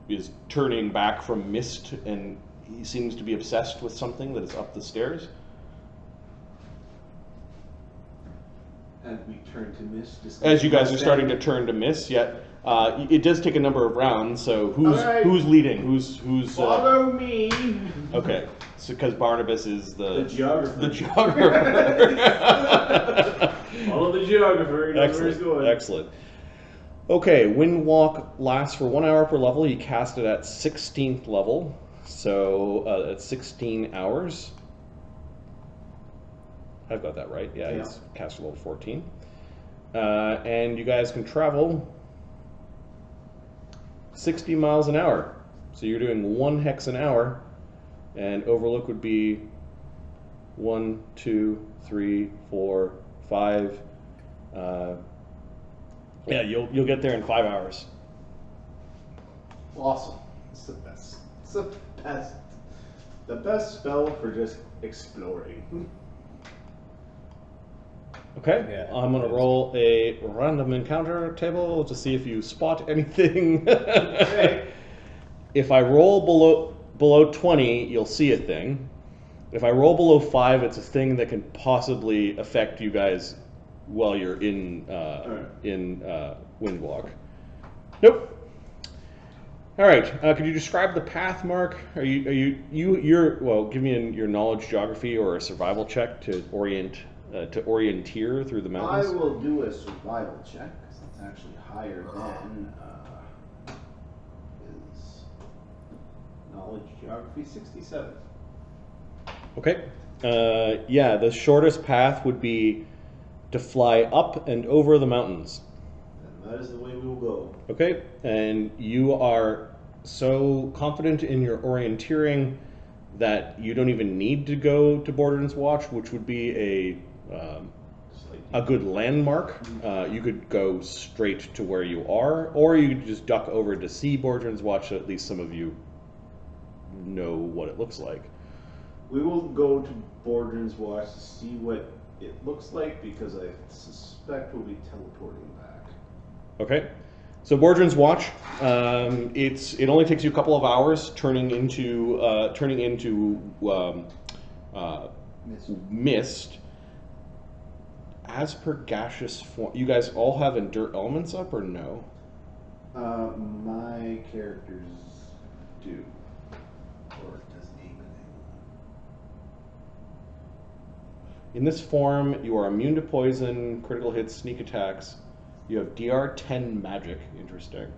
is turning back from mist, and he seems to be obsessed with something that is up the stairs. And we turn to mist. As you guys are starting to turn to mist, yet it does take a number of rounds. So who's leading? Who's Follow me. Okay, so because Barnabus is the geographer. The geographer. Follow the geographer. He knows where he's going. Excellent. Okay, Windwalk lasts for 1 hour per level. You cast it at 16th level, so that's 16 hours. I've got that right. Yeah, he's cast level 14. And you guys can travel 60 miles an hour. So you're doing 1 hex an hour, and Overlook would be 1, 2, 3, 4, 5. Yeah, you'll get there in 5 hours. Awesome. It's the best. It's the best. The best spell for just exploring. Okay, Yeah. I'm gonna roll a random encounter table to see if you spot anything. Okay. If I roll below 20, you'll see a thing. If I roll below 5, it's a thing that can possibly affect you guys while you're in windwalk. Nope. All right. Could you describe the path, Mark? You're well? Give me your knowledge geography or a survival check to orienteer through the I mountains. will do a survival check because it's actually higher than his knowledge geography 67. Okay. Yeah, the shortest path would be to fly up and over the mountains. And that is the way we will go. Okay, and you are so confident in your orienteering that you don't even need to go to Borderlands Watch, which would be a good landmark. You could go straight to where you are, or you could just duck over to see Borderlands Watch so at least some of you know what it looks like. We will go to Borderlands Watch to see what it looks like because I suspect we'll be teleporting back. Okay, so Borderlands Watch. It only takes you a couple of hours turning into mist. As per gaseous form, you guys all have endure elements up or no? My characters do. Or does Eamon? In this form, you are immune to poison, critical hits, sneak attacks. You have DR 10 magic. Interesting.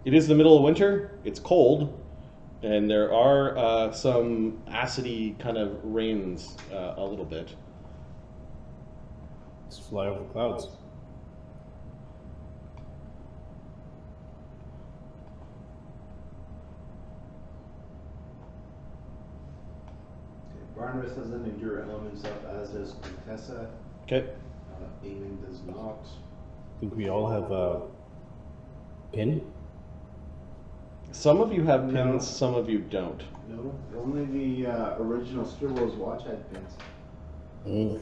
It is the middle of winter. It's cold, and there are some acidy kind of rains a little bit. Just fly over clouds. Barnabus has an endure elements up, as does Quintessa. Okay. Eamon does not. I think we all have a pin. Some of you have pins, No. some of you don't. No, only the original Steelrose watch had pins. Mm.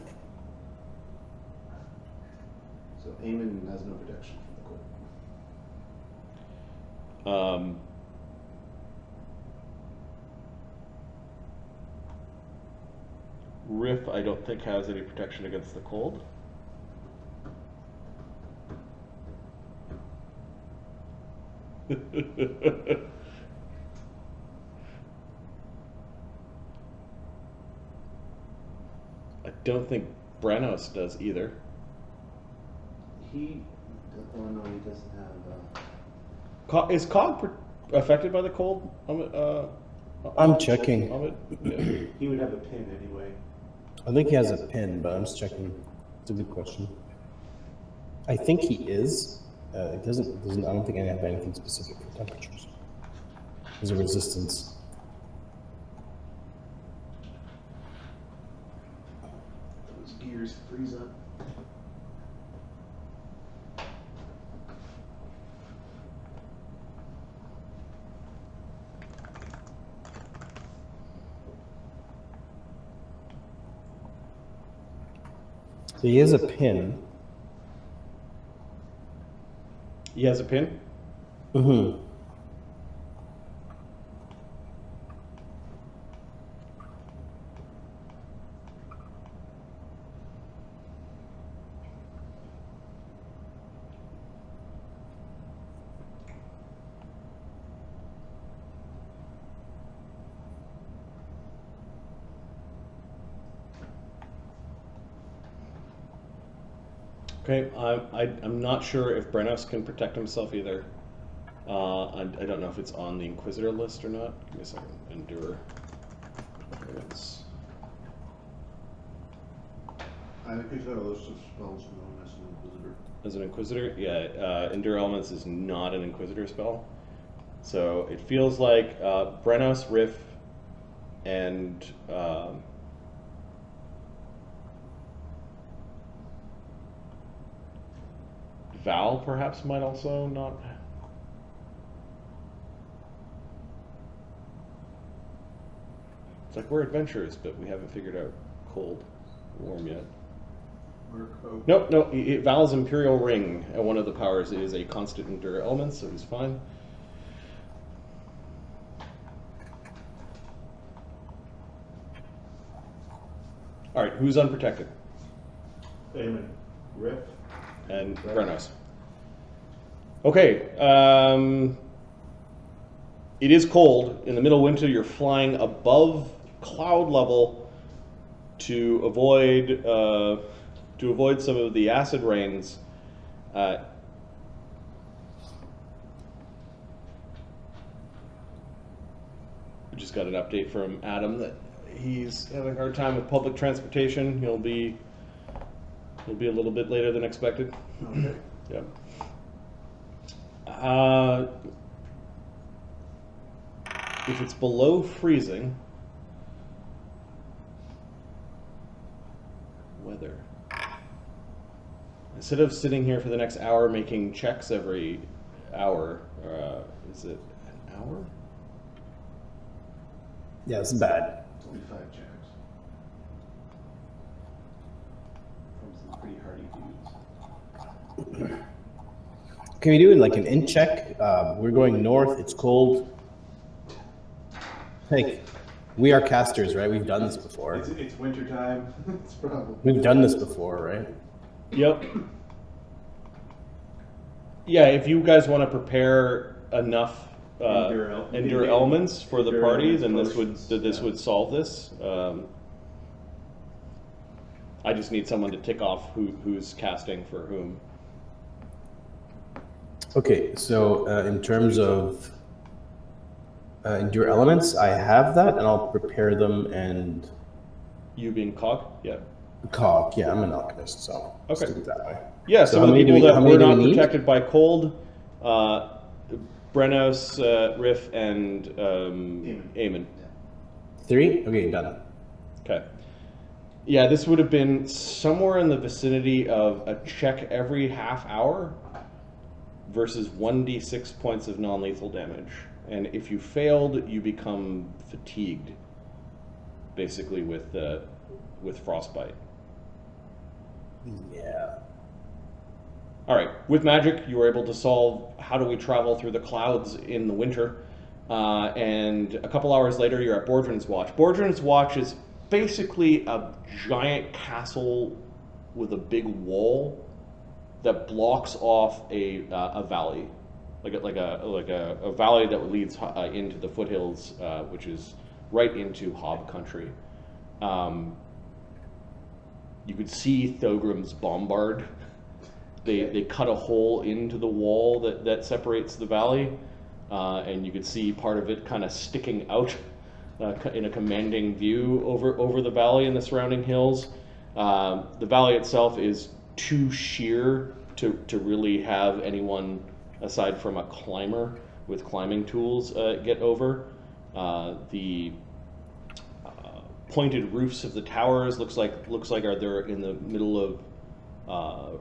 So Eamon has no protection from the cold. Riff, I don't think has any protection against the cold. I don't think Brennos does either. He doesn't have. Is Cog affected by the cold? I'm checking. Yeah. He would have a pin anyway. I think he has a pin, but I'm just checking. It's a good question. I think he is. It doesn't. I don't think I have anything specific for temperatures. There's a resistance. Those gears freeze up. So he has a pin. He has a pin? Mm-hmm. Okay, I'm not sure if Brennos can protect himself either. I don't know if it's on the Inquisitor list or not. Give me a second. Endure. It's I think he's got a list of spells known as an Inquisitor. as an Inquisitor, yeah. Endure Elements is not an Inquisitor spell, so it feels like Brennos, Riff, and Val perhaps might also not. like we're adventurers, but we haven't figured out cold, warm yet. Or No. Val's Imperial Ring, and one of the powers is a constant endure element, so he's fine. All right, who's unprotected? Amen. Riff. And Brennos. Okay, it is cold. In the middle of winter, you're flying above cloud level to avoid some of the acid rains. We just got an update from Adam that he's having a hard time with public transportation. He'll be a little bit later than expected. Okay. Yeah. If it's below freezing, weather. Instead of sitting here for the next hour making checks every hour, is it an hour? Yeah, it's bad. 25 checks. From some pretty hardy dudes. Can we do it like an in check? We're going north. It's cold. Hey, we are casters, right? We've done this before. It's winter time. It's probably. We've done this before, right? Yep. Yeah, if you guys want to prepare enough endure elements for the party, then this would solve this. I just need someone to tick off who's casting for whom. Okay, so in terms of endure elements, I have that, and I'll prepare them and You being cog? Yeah. cog. Yeah, I'm an alchemist, so let's Okay. do it that way. Yeah, So some how of the many do people we- that how many were do we not need? protected by cold, Brennos, Riff, and Eamon. 3? Okay, done. Okay. Yeah, this would have been somewhere in the vicinity of a check every half hour versus 1d6 points of non-lethal damage. And if you failed, you become fatigued, basically with frostbite. Yeah. All right, with magic, you were able to solve how do we travel through the clouds in the winter. And a couple hours later, you're at Bordrin's Watch. Bordrin's Watch is basically a giant castle with a big wall that blocks off a valley, like a valley that leads into the foothills, which is right into Hob country. You could see Thogram's bombard. They cut a hole into the wall that separates the valley, and you could see part of it kind of sticking out in a commanding view over the valley and the surrounding hills. The valley itself is too sheer to really have anyone aside from a climber with climbing tools get over. The pointed roofs of the towers looks like they're in the middle of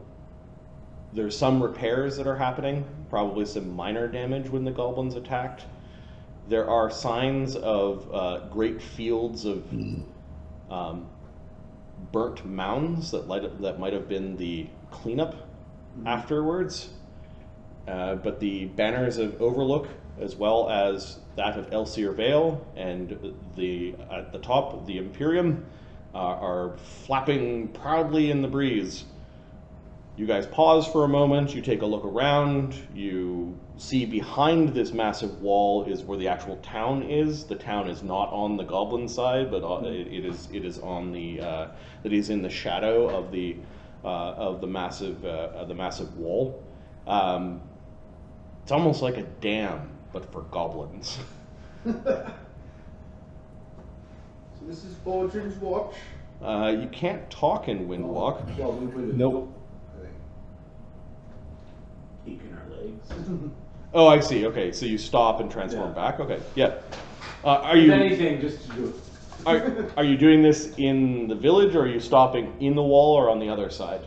there's some repairs that are happening, probably some minor damage when the goblins attacked. There are signs of great fields of burnt mounds that might have been the cleanup afterwards. But the banners of Overlook, as well as that of Elsier Vale and at the top, the Imperium, are flapping proudly in the breeze. You guys pause for a moment, you take a look around, you see behind this massive wall is where the actual town is. The town is not on the goblin side, but it is on the it is in the shadow of the massive wall. It's almost like a dam, but for goblins. So this is Baldrin's Watch. You can't talk in windwalk. Well, we would have. Nope. Keeping our legs. Oh, I see. Okay, so you stop and transform Yeah. back. Okay, yeah. Are If you anything, just to do it. are you doing this in the village, or are you stopping in the wall or on the other side?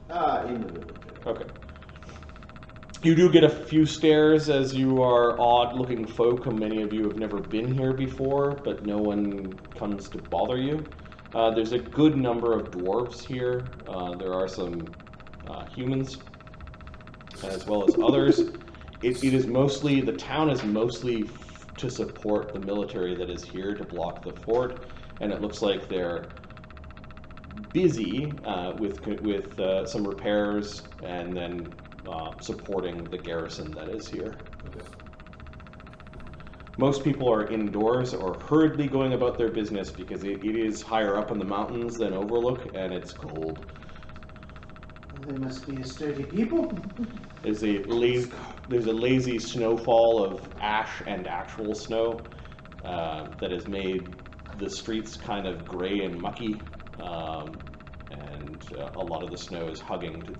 In the village. Okay. You do get a few stares as you are odd-looking folk, and many of you have never been here before, but no one comes to bother you. There's a good number of dwarves here. There are some humans, as well as others. It is mostly, the town is mostly to support the military that is here to block the fort, and it looks like they're busy with some repairs and then supporting the garrison that is here. Okay. Most people are indoors or hurriedly going about their business because it is higher up in the mountains than Overlook, and it's cold. They must be a sturdy people. There's a lazy snowfall of ash and actual snow that has made the streets kind of gray and mucky, and a lot of the snow is hugging to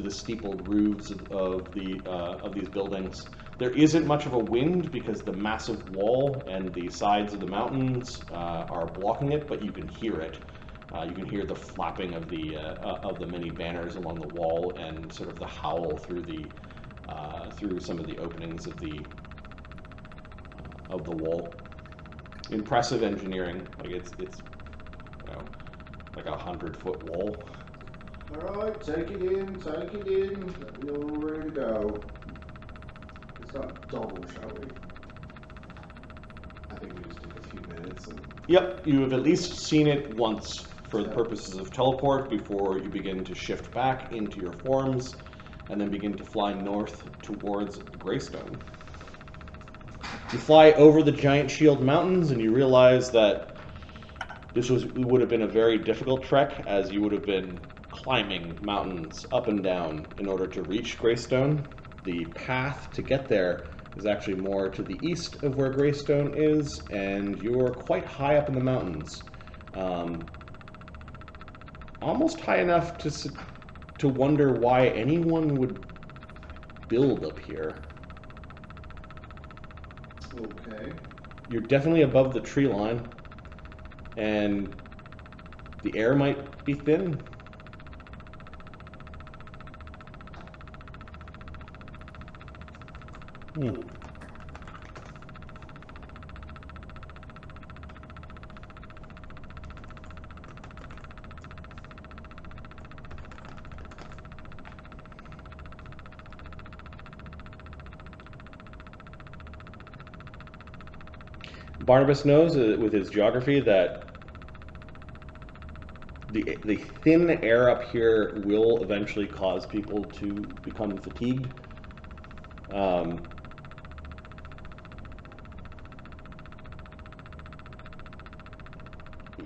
the steepled roofs of these buildings. There isn't much of a wind because the massive wall and the sides of the mountains are blocking it, but you can hear it. You can hear the flapping of the many banners along the wall and sort of the howl through some of the openings of the wall. Impressive engineering. Like it's like 100-foot wall. Alright, take it in. Let me know when we're ready to go. Let's not double, shall we? I think we just take a few minutes and... Yep, you have at least seen it once for the purposes of teleport before you begin to shift back into your forms and then begin to fly north towards Graystone. You fly over the Giant Shield Mountains and you realize that this would have been a very difficult trek, as you would have been climbing mountains up and down in order to reach Graystone. The path to get there is actually more to the east of where Graystone is, and you're quite high up in the mountains. Almost high enough to wonder why anyone would build up here. Okay. You're definitely above the tree line, and the air might be thin. Barnabus knows with his geography that the thin air up here will eventually cause people to become fatigued.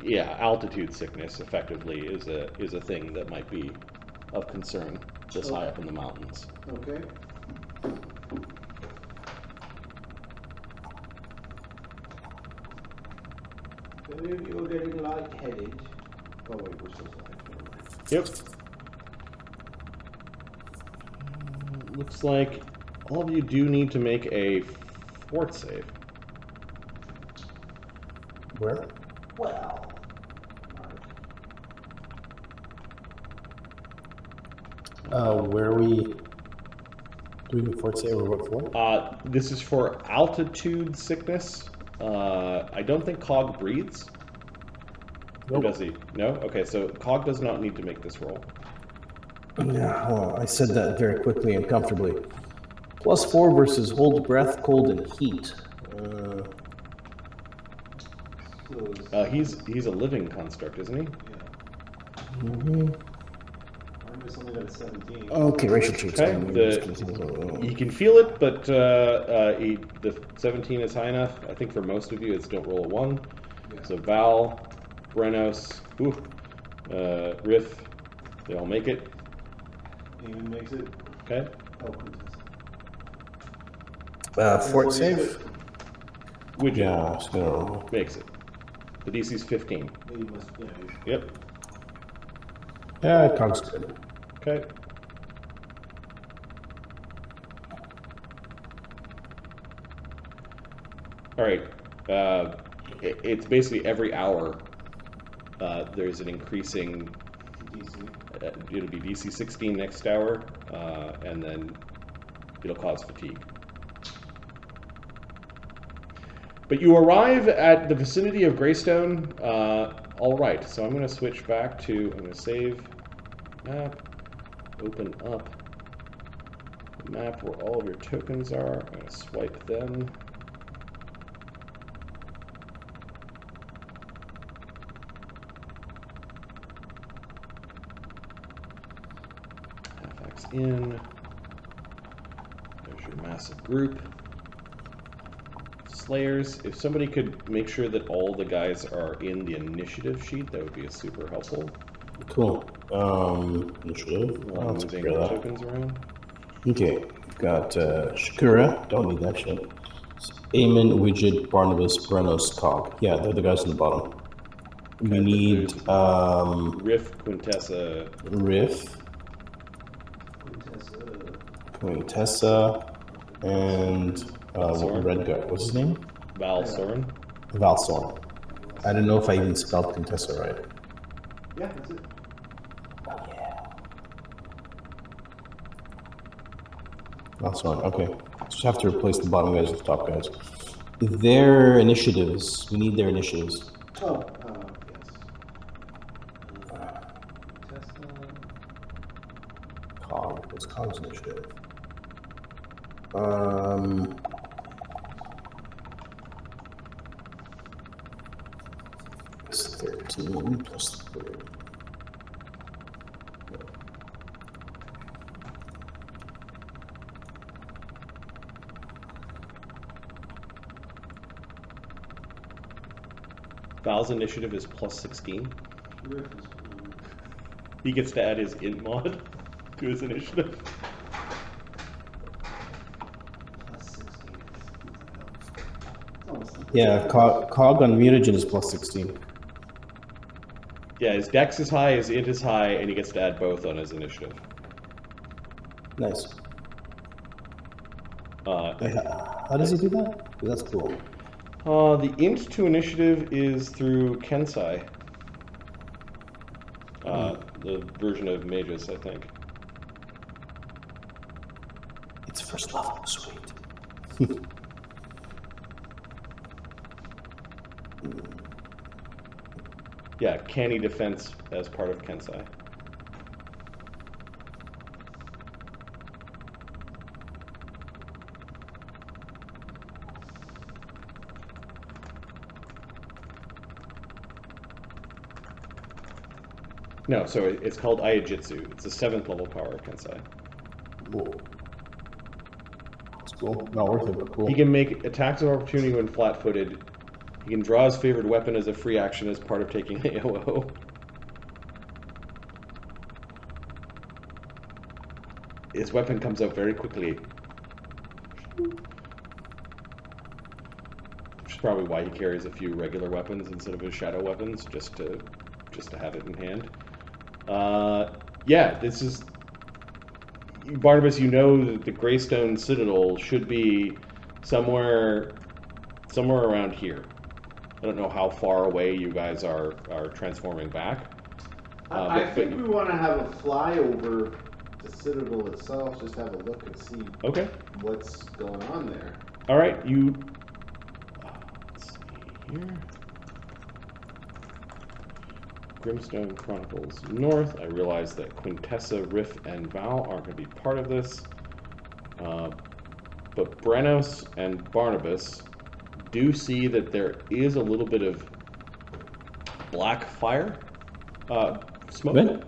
Yeah, altitude sickness effectively is a thing that might be of concern this high up in the mountains. Okay. You're getting lightheaded. Oh wait, we're still flying. Yep. Looks like all of you do need to make a fort save. Where? Well. Where are we doing the fort save, or what for? This is for altitude sickness. I don't think Cog breathes. Or Nope. does he? No? Okay, so Cog does not need to make this roll. Yeah, well, I said that very quickly and comfortably. +4 versus hold breath, cold, and heat. He's a living construct, isn't he? Barnabus only got a 17. Okay, racial traits. Okay, you can feel it, but the 17 is high enough. I think for most of you, it's don't roll a 1. Yeah. So Val, Brennos, Riff, they all make it. Even makes it. Okay. Oh, Quintessa. Fort save? Widget Yeah, so... makes it. The DC's 15. He must, yeah. Yep. Yeah, Cog's good. Okay. All right. It's basically every hour there's an increasing DC. it'll be DC 16 next hour, and then it'll cause fatigue. But you arrive at the vicinity of Graystone. All right, so I'm going to switch back to, I'm going to save map, open up the map where all of your tokens are. I'm going to swipe them. Half-X in. There's your massive group. Slayers, if somebody could make sure that all the guys are in the initiative sheet, that would be super helpful. Cool. Initiative. While Let's moving figure the that. tokens around. Okay, we've got Shakura. Don't need that shit. Eamon, Widget, Barnabus, Brennos, Cog. Yeah, they're the guys on the bottom. We Okay, need Riff, Quintessa, Riff, Quintessa, and Soran. red guy. What's his name? Val, Soran. Val Soran. I don't know if I even spelled Quintessa right. Yeah, that's it. Oh yeah. Val Soran. Okay. Just have to replace the bottom guys with the top guys. Their initiatives. We need their initiatives. Oh, yes. Cog. What's Cog's initiative? It's 13 plus 3. Val's initiative is plus 16. Riff is He gets to add his int mod to his initiative. plus 16. It's almost like Yeah, Cog on mutagen is plus 16. Yeah, his dex is high, his int is high, and he gets to add both on his initiative. Nice. Uh, How does he do that? That's cool. the int to initiative is through Kensai. The version of Magus, I think. It's first level, sweet. Yeah, canny defense as part of Kensai. No, so it's called Ayajitsu. It's the 7th level power of Kensai. Whoa. It's cool. Not worth it, but cool. He can make attacks of opportunity when flat-footed. He can draw his favorite weapon as a free action as part of taking AOO. His weapon comes out very quickly. Which is probably why he carries a few regular weapons instead of his shadow weapons, just to have it in hand. Yeah, this is... Barnabas, you know that the Graystone Citadel should be somewhere around here. I don't know how far away you guys are transforming back. I think we want to have a flyover the Citadel itself, just have a look and see Okay. what's going on there. All right, you... let's see here. Grimstone Chronicles North. I realize that Quintessa, Riff, and Val aren't going to be part of this. But Brennos and Barnabas do see that there is a little bit of black fire smoke Right.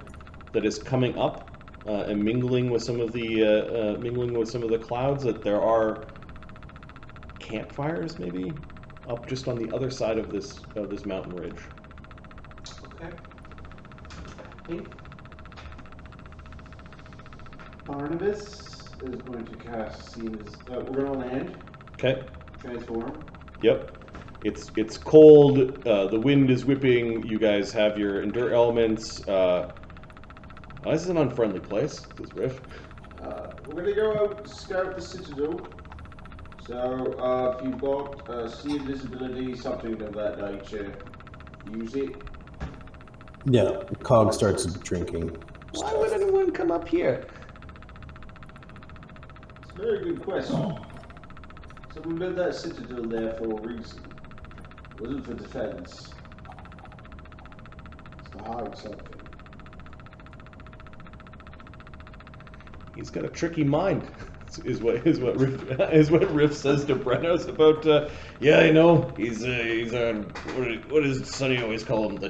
that is coming up and mingling with some of the clouds. That there are campfires maybe up just on the other side of this mountain ridge. Okay. Hey. Barnabas is going to cast Seems. We're going to land, Okay. transform. Yep. It's cold. The wind is whipping. You guys have your endure elements. This is an unfriendly place. This Riff. We're going to go out scout the Citadel. So, if you've got sea invisibility, something of that nature, use it. Yeah, Cog starts drinking. Why would anyone come up here? It's a very good question. Someone built that citadel there for a reason. It wasn't for defense. It's to hide something. He's got a tricky mind. Is what Riff says to Brennos about. Yeah, I know. He's what does Sonny always call him? The